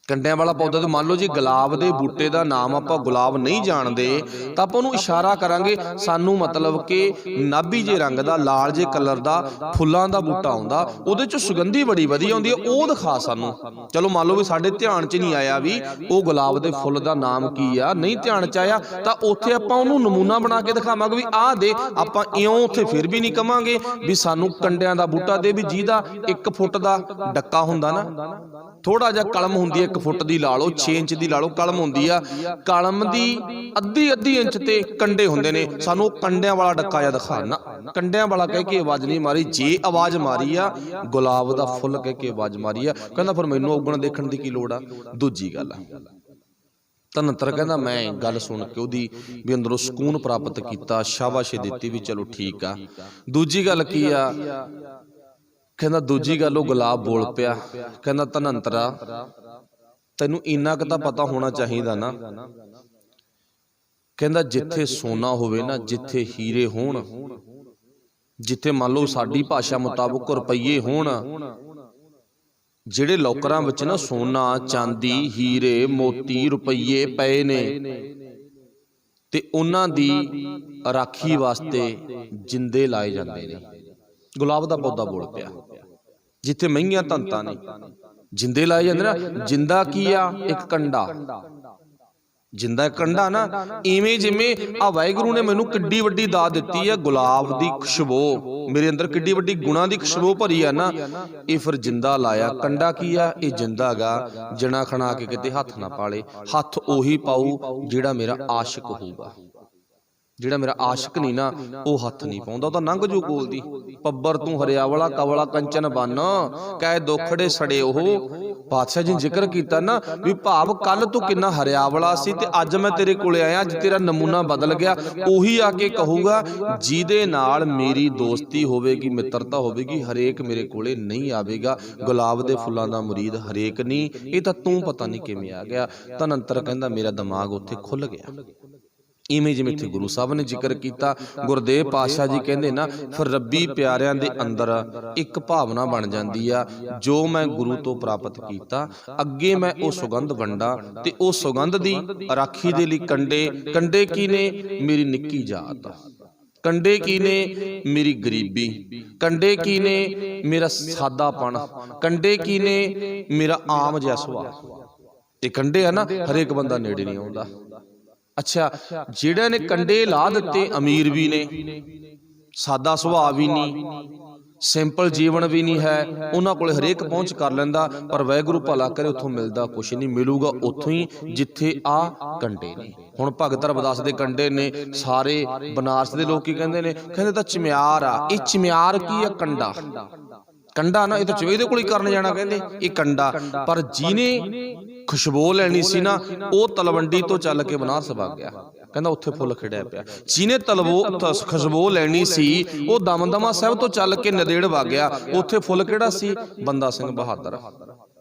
ਕੰਡਿਆਂ ਵਾਲਾ ਪੌਦਾ ਤਾਂ ਮੰਨ ਲਓ ਜੀ ਗੁਲਾਬ ਦੇ ਬੂਟੇ ਦਾ ਨਾਮ ਆਪਾਂ ਗੁਲਾਬ ਨਹੀਂ ਜਾਣਦੇ ਤਾਂ ਆਪਾਂ ਉਹਨੂੰ ਇਸ਼ਾਰਾ ਕਰਾਂਗੇ, ਸਾਨੂੰ ਮਤਲਬ ਕਿ ਨਾਭੀ ਜੇ ਰੰਗ ਦਾ, ਲਾਲ ਜੇ ਕਲਰ ਦਾ ਫੁੱਲਾਂ ਦਾ ਬੂਟਾ ਆਉਂਦਾ, ਉਹਦੇ ਚ ਸੁਗੰਧੀ ਬੜੀ ਵਧੀਆ ਆਉਂਦੀ ਹੈ, ਉਹ ਦਿਖਾ ਸਾਨੂੰ। ਚਲੋ ਮੰਨ ਲਓ ਵੀ ਸਾਡੇ ਧਿਆਨ 'ਚ ਨਹੀਂ ਆਇਆ ਵੀ ਉਹ ਗੁਲਾਬ ਦੇ ਫੁੱਲ ਦਾ ਨਾਮ ਕੀ ਆ, ਨਹੀਂ ਧਿਆਨ 'ਚ ਆਇਆ, ਤਾਂ ਉੱਥੇ ਆਪਾਂ ਉਹਨੂੰ ਨਮੂਨਾ ਬਣਾ ਕੇ ਦਿਖਾਵਾਂਗੇ ਵੀ ਆਹ ਦੇ। ਆਪਾਂ ਇਉਂ ਉੱਥੇ ਫਿਰ ਵੀ ਨਹੀਂ ਕਵਾਂਗੇ ਵੀ ਸਾਨੂੰ ਕੰਡਿਆਂ ਦਾ ਬੂਟਾ ਦੇ, ਵੀ ਜਿਹਦਾ 1 ਫੁੱਟ ਦਾ ਡੱਕਾ ਹੁੰਦਾ ਨਾ, ਥੋੜਾ ਜਿਹਾ ਕਲਮ ਹੁੰਦੀ ਹੈ 1 ਫੁੱਟ ਦੀ ਲਾ ਲਓ, 6 ਇੰਚ ਦੀ ਲਾ ਲਓ, ਕਲਮ ਹੁੰਦੀ ਆ, ਕਲਮ ਦੀ ਅੱਧੀ ਇੰਚ ਤੇ ਕੰਡੇ ਹੁੰਦੇ ਨੇ, ਸਾਨੂੰ ਕੰਡਿਆਂ ਵਾਲਾ ਡੱਕਾ ਜਿਹਾ ਦਿਖਾਣਾ। ਕੰਡਿਆਂ ਵਾਲਾ ਕਹਿ ਕੇ ਆਵਾਜ਼ ਨਹੀਂ ਮਾਰੀ, ਜੇ ਆਵਾਜ਼ ਮਾਰੀ ਆ ਗੁਲਾਬ ਦਾ ਫੁੱਲ ਕਹਿ ਕੇ ਆਵਾਜ਼ ਮਾਰੀ ਆ। ਕਹਿੰਦਾ ਫਿਰ ਮੈਨੂੰ ਔਗਣ ਦੇਖਣ ਦੀ ਕੀ ਲੋੜ ਆ। ਦੂਜੀ ਗੱਲ ਆ, ਧਨੰਤਰ ਕਹਿੰਦਾ ਮੈਂ ਗੱਲ ਸੁਣ ਕੇ ਉਹਦੀ ਵੀ ਅੰਦਰੋਂ ਸਕੂਨ ਪ੍ਰਾਪਤ ਕੀਤਾ, ਸ਼ਾਬਾਸ਼ੀ ਦਿੱਤੀ ਵੀ ਚਲੋ ਠੀਕ ਆ। ਦੂਜੀ ਗੱਲ ਕੀ ਆ, ਕਹਿੰਦਾ ਦੂਜੀ ਗੱਲ ਉਹ ਗੁਲਾਬ ਬੋਲ ਪਿਆ, ਕਹਿੰਦਾ ਧਨੰਤਰਾ ਤੈਨੂੰ ਇੰਨਾ ਕੁ ਤਾਂ ਪਤਾ ਹੋਣਾ ਚਾਹੀਦਾ ਨਾ, ਕਹਿੰਦਾ ਜਿੱਥੇ ਸੋਨਾ ਹੋਵੇ ਨਾ, ਜਿੱਥੇ ਹੀਰੇ ਹੋਣ, ਜਿੱਥੇ ਮੰਨ ਲਓ ਸਾਡੀ ਭਾਸ਼ਾ ਮੁਤਾਬਕ ਰੁਪਈਏ ਹੋਣ, ਜਿਹੜੇ ਲੋਕਰਾਂ ਵਿੱਚ ਨਾ ਸੋਨਾ ਚਾਂਦੀ ਹੀਰੇ ਮੋਤੀ ਰੁਪਈਏ ਪਏ ਨੇ, ਤੇ ਉਹਨਾਂ ਦੀ ਰਾਖੀ ਵਾਸਤੇ ਜਿੰਦੇ ਲਾਏ ਜਾਂਦੇ ਨੇ। ਗੁਲਾਬ ਦਾ ਪੌਦਾ ਬੋਲ ਪਿਆ, ਜਿੱਥੇ ਮਹੀਆਂ ਧੰਤਾਂ ਨੇ ਜਿੰਦੇ ਲਾਏ ਜਾਂਦੇ ਨਾ। ਜਿੰਦਾ ਕੀ ਆ? ਇੱਕ ਕੰਡਾ। ਜਿੰਦਾ ਕੰਡਾ ਨਾ, ਇਵੇਂ ਜਿਵੇਂ ਆ ਵਾਹਿਗੁਰੂ ਨੇ ਮੈਨੂੰ ਕਿੱਡੀ ਵੱਡੀ ਦਾਤ ਦਿੱਤੀ ਹੈ, ਗੁਲਾਬ ਦੀ ਖੁਸ਼ਬੂ ਮੇਰੇ ਅੰਦਰ ਕਿੱਡੀ ਵੱਡੀ ਗੁਣਾਂ ਦੀ ਖੁਸ਼ਬੂ ਭਰੀ ਆ ਨਾ, ਇਹ ਫਿਰ ਜਿੰਦਾ ਲਾਇਆ। ਕੰਡਾ ਕੀ ਆ? ਇਹ ਜਿੰਦਾ ਗਾ, ਜਣਾ ਖਣਾ ਕੇ ਕਿਤੇ ਹੱਥ ਨਾ ਪਾਲੇ। ਹੱਥ ਉਹੀ ਪਾਊ ਜਿਹੜਾ ਮੇਰਾ ਆਸ਼ਿਕ ਹੋਊਗਾ। ਜਿਹੜਾ ਮੇਰਾ ਆਸ਼ਿਕ ਨਹੀਂ ਨਾ, ਉਹ ਹੱਥ ਨਹੀਂ ਪਾਉਂਦਾ, ਉਹ ਤਾਂ ਲੰਘ ਜੂ ਕੋਲ ਦੀ। ਪੱਬਰ ਤੂੰ ਹਰਿਆਵਲਾ ਕਵਲਾ ਕੰਚਨ ਬੰਨ, ਕਹਿ ਦੋਖੜੇ ਸੜੇ ਉਹ। ਪਾਤਸ਼ਾਹ ਜੀ ਨੇ ਜ਼ਿਕਰ ਕੀਤਾ ਨਾ ਵੀ ਭਾਵ ਕੱਲ ਤੂੰ ਕਿੰਨਾ ਹਰਿਆਵਲਾ ਸੀ ਤੇ ਅੱਜ ਮੈਂ ਤੇਰੇ ਕੋਲੇ ਆਇਆ, ਅੱਜ ਤੇਰਾ ਨਮੂਨਾ ਬਦਲ ਗਿਆ। ਉਹੀ ਆ ਕੇ ਕਹੂਗਾ ਜਿਹਦੇ ਨਾਲ ਮੇਰੀ ਦੋਸਤੀ ਹੋਵੇਗੀ, ਮਿੱਤਰਤਾ ਹੋਵੇਗੀ, ਹਰੇਕ ਮੇਰੇ ਕੋਲੇ ਨਹੀਂ ਆਵੇਗਾ। ਗੁਲਾਬ ਦੇ ਫੁੱਲਾਂ ਦਾ ਮੁਰੀਦ ਹਰੇਕ ਨਹੀਂ, ਇਹ ਤਾਂ ਤੂੰ ਪਤਾ ਨਹੀਂ ਕਿਵੇਂ ਆ ਗਿਆ। ਧਨੰਤਰ ਕਹਿੰਦਾ ਮੇਰਾ ਦਿਮਾਗ ਉੱਥੇ ਖੁੱਲ ਗਿਆ। ਇਵੇਂ ਜਿਵੇਂ ਇੱਥੇ ਗੁਰੂ ਸਾਹਿਬ ਨੇ ਜ਼ਿਕਰ ਕੀਤਾ, ਗੁਰਦੇਵ ਪਾਤਸ਼ਾਹ ਜੀ ਕਹਿੰਦੇ ਨਾ ਫਿਰ ਰੱਬੀ ਪਿਆਰਿਆਂ ਦੇ ਅੰਦਰ ਇੱਕ ਭਾਵਨਾ ਬਣ ਜਾਂਦੀ ਆ, ਜੋ ਮੈਂ ਗੁਰੂ ਤੋਂ ਪ੍ਰਾਪਤ ਕੀਤਾ ਅੱਗੇ ਮੈਂ ਉਹ ਸੁਗੰਧ ਵੰਡਾ, ਤੇ ਉਹ ਸੁਗੰਧ ਦੀ ਰਾਖੀ ਦੇ ਲਈ ਕੰਡੇ ਕੀ ਨੇ? ਮੇਰੀ ਨਿੱਕੀ ਜਾਤ। ਕੰਡੇ ਕੀ ਨੇ? ਮੇਰੀ ਗਰੀਬੀ। ਕੰਡੇ ਕੀ ਨੇ? ਮੇਰਾ ਸਾਦਾਪਣ। ਕੰਡੇ ਕੀ ਨੇ? ਮੇਰਾ ਆਮ ਜਿਹਾ ਸੁਭਾਅ। ਇਹ ਕੰਡੇ ਆ ਨਾ, ਹਰੇਕ ਬੰਦਾ ਨੇੜੇ ਨਹੀਂ ਆਉਂਦਾ। ਅੱਛਾ, ਜਿਹੜਿਆਂ ਨੇ ਕੰਡੇ ਲਾ ਦਿੱਤੇ, ਅਮੀਰ ਵੀ ਨੇ, ਸਾਦਾ ਸੁਭਾਅ ਵੀ ਨਹੀਂ, ਸਿੰਪਲ ਜੀਵਨ ਵੀ ਨਹੀਂ ਹੈ, ਉਹਨਾਂ ਕੋਲੇ ਹਰੇਕ ਪਹੁੰਚ ਕਰ ਲੈਂਦਾ, ਪਰ ਵਾਹਿਗੁਰੂ ਭਲਾ ਕਰੇ ਉੱਥੋਂ ਮਿਲਦਾ ਕੁਛ ਨਹੀਂ। ਮਿਲੂਗਾ ਉੱਥੋਂ ਹੀ ਜਿੱਥੇ ਆ ਕੰਡੇ ਨੇ। ਹੁਣ ਭਗਤ ਰਵਿਦਾਸ ਦੇ ਕੰਡੇ ਨੇ, ਸਾਰੇ ਬਨਾਰਸ ਦੇ ਲੋਕ ਕੀ ਕਹਿੰਦੇ ਨੇ? ਕਹਿੰਦੇ ਤਾਂ ਚਮਿਆਰ ਆ। ਇਹ ਚਮਿਆਰ ਕੀ ਆ? ਕੰਡਾ। ਕੰਡਾ ਨਾ, ਇਹ ਤਾਂ ਇਹਦੇ ਕੋਲ ਹੀ ਕਰਨ ਜਾਣਾ, ਕਹਿੰਦੇ ਇਹ ਕੰਡਾ। ਪਰ ਜਿਹਨੇ ਖੁਸ਼ਬੂ ਲੈਣੀ ਸੀ ਨਾ, ਉਹ ਤਲਵੰਡੀ ਤੋਂ ਚੱਲ ਕੇ ਬਨਾਰਸ ਵਗ ਗਿਆ, ਕਹਿੰਦਾ ਉੱਥੇ ਫੁੱਲ ਖਿੜਿਆ ਪਿਆ। ਜਿਹਨੇ ਖੁਸ਼ਬੂ ਲੈਣੀ ਸੀ, ਉਹ ਦਮਦਮਾ ਸਾਹਿਬ ਤੋਂ ਚੱਲ ਕੇ ਨੰਦੇੜ ਵਗ ਗਿਆ, ਉੱਥੇ ਫੁੱਲ ਕਿਹੜਾ ਸੀ? ਬੰਦਾ ਸਿੰਘ ਬਹਾਦਰ।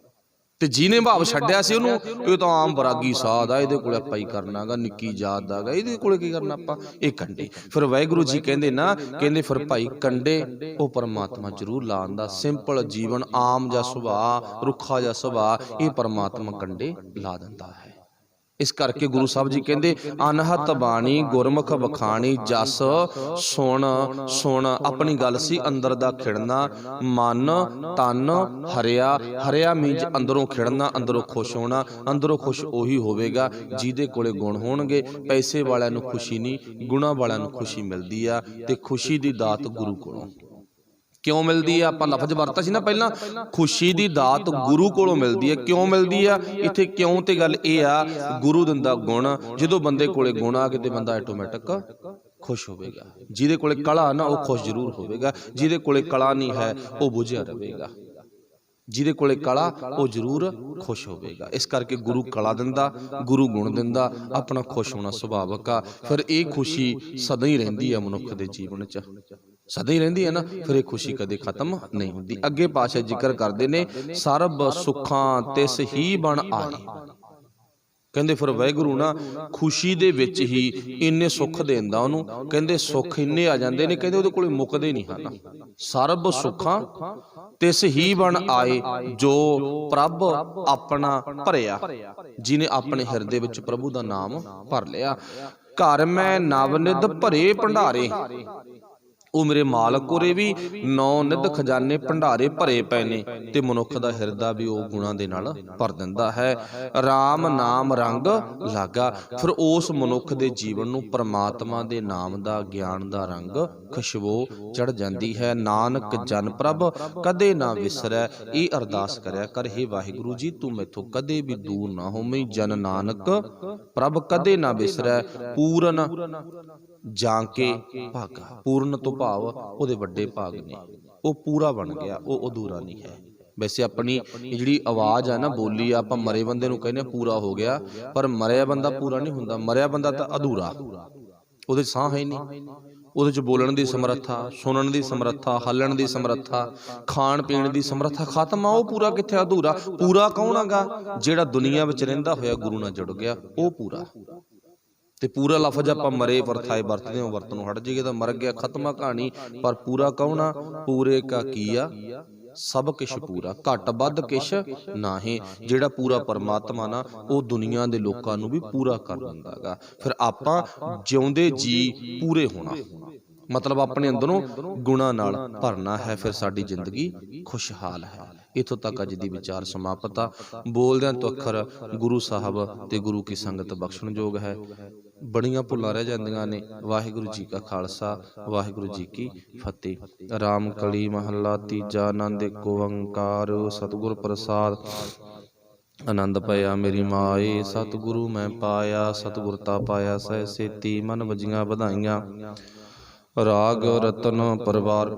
ਤੇ ਜਿਹਨੇ ਭਾਵ ਛੱਡਿਆ ਸੀ ਉਹਨੂੰ, ਇਹ ਤਾਂ ਆਮ ਬਰਾਗੀ ਸਾਧ ਆ, ਇਹਦੇ ਕੋਲੇ ਆਪਾਂ ਹੀ ਕਰਨਾਗਾ, ਨਿੱਕੀ ਜਾਤ ਦਾਗਾ, ਇਹਦੇ ਕੋਲੇ ਕੀ ਕਰਨਾ ਆਪਾਂ? ਇਹ ਕੰਡੇ। ਫਿਰ ਵਾਹਿਗੁਰੂ ਜੀ ਕਹਿੰਦੇ ਨਾ, ਕਹਿੰਦੇ ਫਿਰ ਭਾਈ ਕੰਡੇ ਉਹ ਪਰਮਾਤਮਾ ਜ਼ਰੂਰ ਲਾਉਂਦਾ। ਸਿੰਪਲ ਜੀਵਨ, ਆਮ ਜਿਹਾ ਸੁਭਾਅ, ਰੁੱਖਾ ਜਿਹਾ ਸੁਭਾਅ, ਇਹ ਪਰਮਾਤਮਾ ਕੰਡੇ ਲਾ ਦਿੰਦਾ ਹੈ। ਇਸ ਕਰਕੇ ਗੁਰੂ ਸਾਹਿਬ ਜੀ ਕਹਿੰਦੇ ਅਨਹਤ ਬਾਣੀ ਗੁਰਮੁਖ ਵਖਾਣੀ, ਜਸ ਸੁਣ ਸੁਣ। ਆਪਣੀ ਗੱਲ ਸੀ ਅੰਦਰ ਦਾ ਖਿੜਨਾ, ਮਨ ਤਨ ਹਰਿਆ। ਹਰਿਆ ਮੀਨਜ਼ ਅੰਦਰੋਂ ਖਿੜਨਾ, ਅੰਦਰੋਂ ਖੁਸ਼ ਹੋਣਾ। ਅੰਦਰੋਂ ਖੁਸ਼ ਉਹੀ ਹੋਵੇਗਾ ਜਿਹਦੇ ਕੋਲੇ ਗੁਣ ਹੋਣਗੇ। ਪੈਸੇ ਵਾਲਿਆਂ ਨੂੰ ਖੁਸ਼ੀ ਨਹੀਂ, ਗੁਣਾਂ ਵਾਲਿਆਂ ਨੂੰ ਖੁਸ਼ੀ ਮਿਲਦੀ ਆ, ਤੇ ਖੁਸ਼ੀ ਦੀ ਦਾਤ ਗੁਰੂ ਕੋਲੋਂ। ਕਿਉਂ ਮਿਲਦੀ ਆ? ਆਪਾਂ ਲਫ਼ਜ਼ ਵਰਤਾ ਸੀ ਨਾ ਪਹਿਲਾਂ, ਖੁਸ਼ੀ ਦੀ ਦਾਤ ਗੁਰੂ ਕੋਲੋਂ ਮਿਲਦੀ ਹੈ। ਕਿਉਂ ਮਿਲਦੀ ਆ? ਇੱਥੇ ਕਿਉਂ ਤੇ ਗੱਲ ਇਹ ਆ, ਗੁਰੂ ਦਿੰਦਾ ਗੁਣ। ਜਦੋਂ ਬੰਦੇ ਕੋਲੇ ਗੁਣ ਆ ਕੇ ਤੇ ਬੰਦਾ ਆਟੋਮੈਟਿਕ ਖੁਸ਼ ਹੋਵੇਗਾ। ਜਿਹਦੇ ਕੋਲੇ ਕਲਾ ਨਾ, ਉਹ ਖੁਸ਼ ਜ਼ਰੂਰ ਹੋਵੇਗਾ। ਜਿਹਦੇ ਕੋਲੇ ਕਲਾ ਨਹੀਂ ਹੈ, ਉਹ ਬੁਝਿਆ ਰਹੇਗਾ। ਜਿਹਦੇ ਕੋਲੇ ਕਲਾ, ਉਹ ਜ਼ਰੂਰ ਖੁਸ਼ ਹੋਵੇਗਾ। ਇਸ ਕਰਕੇ ਗੁਰੂ ਕਲਾ ਦਿੰਦਾ, ਗੁਰੂ ਗੁਣ ਦਿੰਦਾ, ਆਪਣਾ ਖੁਸ਼ ਹੋਣਾ ਸੁਭਾਵਕ ਆ। ਫਿਰ ਇਹ ਖੁਸ਼ੀ ਸਦਾ ਹੀ ਰਹਿੰਦੀ ਆ ਮਨੁੱਖ ਦੇ ਜੀਵਨ 'ਚ, ਸਦਾ ਹੀ ਰਹਿੰਦੀ ਹੈ ਨਾ। ਫਿਰ ਇਹ ਖੁਸ਼ੀ ਕਦੇ ਖਤਮ ਨਹੀਂ ਹੁੰਦੀ। ਅੱਗੇ ਪਾਤਸ਼ਾਹ ਜ਼ਿਕਰ ਕਰਦੇ ਨੇ, ਸਰਬ ਸੁੱਖਾਂ ਤਿਸ ਹੀ ਬਣ ਆਏ। ਕਹਿੰਦੇ ਫਿਰ ਵਾਹਿਗੁਰੂ ਨਾ ਖੁਸ਼ੀ ਦੇ ਵਿੱਚ ਹੀ ਇੰਨੇ ਸੁੱਖ ਦੇਂਦਾ ਉਹਨੂੰ। ਕਹਿੰਦੇ ਸੁੱਖ ਇੰਨੇ ਆ ਜਾਂਦੇ ਨੇ, ਕਹਿੰਦੇ ਉਹਦੇ ਕੋਲੇ ਮੁੱਕਦੇ ਨਹੀਂ ਹਨ। ਸਰਬ ਸੁੱਖਾਂ ਤਿਸ ਹੀ ਬਣ ਆਏ, ਜੋ ਪ੍ਰਭ ਆਪਣਾ ਭਰਿਆ, ਜਿਹਨੇ ਆਪਣੇ ਹਿਰਦੇ ਵਿੱਚ ਪ੍ਰਭੂ ਦਾ ਨਾਮ ਭਰ ਲਿਆ। ਘਰ ਮੈਂ ਨਵਨਿਧ ਭਰੇ ਭੰਡਾਰੇ, ਉਹ ਮੇਰੇ ਮਾਲਕ ਉਰੇ ਵੀ ਨੌ ਨਿਧ ਖਜ਼ਾਨੇ ਭੰਡਾਰੇ ਭਰੇ ਪਏ ਨੇ, ਤੇ ਮਨੁੱਖ ਦਾ ਹਿਰਦਾ ਵੀ ਉਹ ਗੁਣਾਂ ਦੇ ਨਾਲ ਭਰ ਦਿੰਦਾ ਹੈ। ਰਾਮ ਨਾਮ ਰੰਗ ਲਾਗਾ। ਫਿਰ ਉਸ ਮਨੁੱਖ ਦੇ ਜੀਵਨ ਨੂੰ ਪਰਮਾਤਮਾ ਦੇ ਨਾਮ ਦਾ, ਗਿਆਨ ਦਾ ਰੰਗ, ਖੁਸ਼ਬੂ ਚੜ ਜਾਂਦੀ ਹੈ। ਨਾਨਕ ਜਨ ਪ੍ਰਭ ਕਦੇ ਨਾ ਵਿਸਰੈ। ਇਹ ਅਰਦਾਸ ਕਰਿਆ ਕਰ, ਹੇ ਵਾਹਿਗੁਰੂ ਜੀ ਤੂੰ ਮੈਥੋਂ ਕਦੇ ਵੀ ਦੂਰ ਨਾ ਹੋਵੇਂ। ਜਨ ਨਾਨਕ ਪ੍ਰਭ ਕਦੇ ਨਾ ਵਿਸਰੈ। ਪੂਰਨ ਜਾਂ ਕੇ ਭਾਗਾ। ਪੂਰਨ ਤੋਂ ਭਾਵ ਉਹਦੇ ਵੱਡੇ ਭਾਗ ਨੇ, ਉਹ ਪੂਰਾ ਬਣ ਗਿਆ, ਉਹ ਅਧੂਰਾ ਨਹੀਂ ਹੈ। ਵੈਸੇ ਆਪਣੀ ਜਿਹੜੀ ਆਵਾਜ਼ ਆ ਨਾ, ਬੋਲੀ ਆ, ਆਪਾਂ ਮਰੇ ਬੰਦੇ ਨੂੰ ਕਹਿੰਦੇ ਪੂਰਾ ਹੋ ਗਿਆ, ਪਰ ਮਰਿਆ ਬੰਦਾ ਪੂਰਾ ਨਹੀਂ ਹੁੰਦਾ। ਮਰਿਆ ਬੰਦਾ ਤਾਂ ਅਧੂਰਾ, ਉਹਦੇ ਸਾਹ ਹੈ ਨਹੀਂ, ਉਹਦੇ 'ਚ ਬੋਲਣ ਦੀ ਸਮਰੱਥਾ, ਸੁਣਨ ਦੀ ਸਮਰੱਥਾ, ਹੱਲਣ ਦੀ ਸਮਰੱਥਾ, ਖਾਣ ਪੀਣ ਦੀ ਸਮਰੱਥਾ ਖਤਮ ਆ। ਉਹ ਪੂਰਾ ਕਿੱਥੇ, ਅਧੂਰਾ। ਪੂਰਾ ਕੌਣ ਹੈਗਾ? ਜਿਹੜਾ ਦੁਨੀਆ ਵਿੱਚ ਰਹਿੰਦਾ ਹੋਇਆ ਗੁਰੂ ਨਾਲ ਜੁੜ ਗਿਆ, ਉਹ ਪੂਰਾ। ਤੇ ਪੂਰਾ ਲਫ਼ਜ਼ ਆਪਾਂ ਮਰੇ ਵਰਥਾਏ ਵਰਤਦੇ ਹੋ, ਵਰਤਨੋਂ ਹਟ ਜਾਈਏ ਤਾਂ ਮਰ ਗਿਆ, ਖਤਮ ਆ ਕਹਾਣੀ। ਪਰ ਪੂਰਾ ਕੌਣ ਆ? ਪੂਰੇ ਕਾ ਕੀਆ ਸਭ ਕਿਛ ਪੂਰਾ, ਘੱਟ ਵੱਧ ਕਿਛ ਨਾਹੀਂ। ਜਿਹੜਾ ਪੂਰਾ ਪਰਮਾਤਮਾ ਨਾ, ਉਹ ਦੁਨੀਆ ਦੇ ਲੋਕਾਂ ਨੂੰ ਵੀ ਪੂਰਾ ਕਰ ਦਿੰਦਾ ਹੈਗਾ। ਫਿਰ ਆਪਾਂ ਜਿਉਂਦੇ ਜੀ ਪੂਰੇ ਹੋਣਾ, ਮਤਲਬ ਆਪਣੇ ਅੰਦਰੋਂ ਗੁਣਾਂ ਨਾਲ ਭਰਨਾ ਹੈ, ਫਿਰ ਸਾਡੀ ਜ਼ਿੰਦਗੀ ਖੁਸ਼ਹਾਲ ਹੈ। ਇੱਥੋਂ ਤੱਕ ਅੱਜ ਦੀ ਵਿਚਾਰ ਸਮਾਪਤ ਆ। ਬੋਲਦਿਆਂ ਤੋਂ ਅੱਖਰ ਗੁਰੂ ਸਾਹਿਬ ਤੇ ਗੁਰੂ ਕੀ ਸੰਗਤ ਬਖਸ਼ਣਯੋਗ ਹੈ। ਬੜੀਆਂ ਭੁੱਲਾਂ ਰਹਿ ਜਾਂਦੀਆਂ ਨੇ। ਵਾਹਿਗੁਰੂ ਜੀ ਕਾ ਖਾਲਸਾ, ਵਾਹਿਗੁਰੂ ਜੀ ਕੀ ਫਤਿਹ। ਰਾਮ ਕਲੀ ਮਹੱਲਾ ਤੀਜਾ। ਆਨੰਦ ਏਕ ਓੰਕਾਰ ਸਤਿਗੁਰ ਪ੍ਰਸਾਦ। ਆਨੰਦ ਭਇਆ ਮੇਰੀ ਮਾਏ, ਸਤਿਗੁਰੂ ਮੈਂ ਪਾਇਆ। ਸਤਿਗੁਰ ਤਾ ਪਾਇਆ ਸਹਿ ਸੇਤੀ, ਮਨ ਵਜੀਆਂ ਵਧਾਈਆਂ। ਰਾਗ ਰਤਨ ਪਰਵਾਰ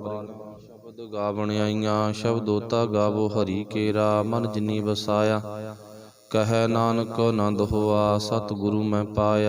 ਸ਼ਬਦ ਗਾਵਣ ਆਈਆਂ। ਸ਼ਬਦੋਤਾ ਗਾਵੋ ਹਰੀ ਕੇਰਾ, ਮਨ ਜਿਨੀ ਵਸਾਇਆ। ਕਹੈ ਨਾਨਕ ਆਨੰਦ ਹੋਆ, ਸਤਿਗੁਰੂ ਮੈਂ ਪਾਇਆ।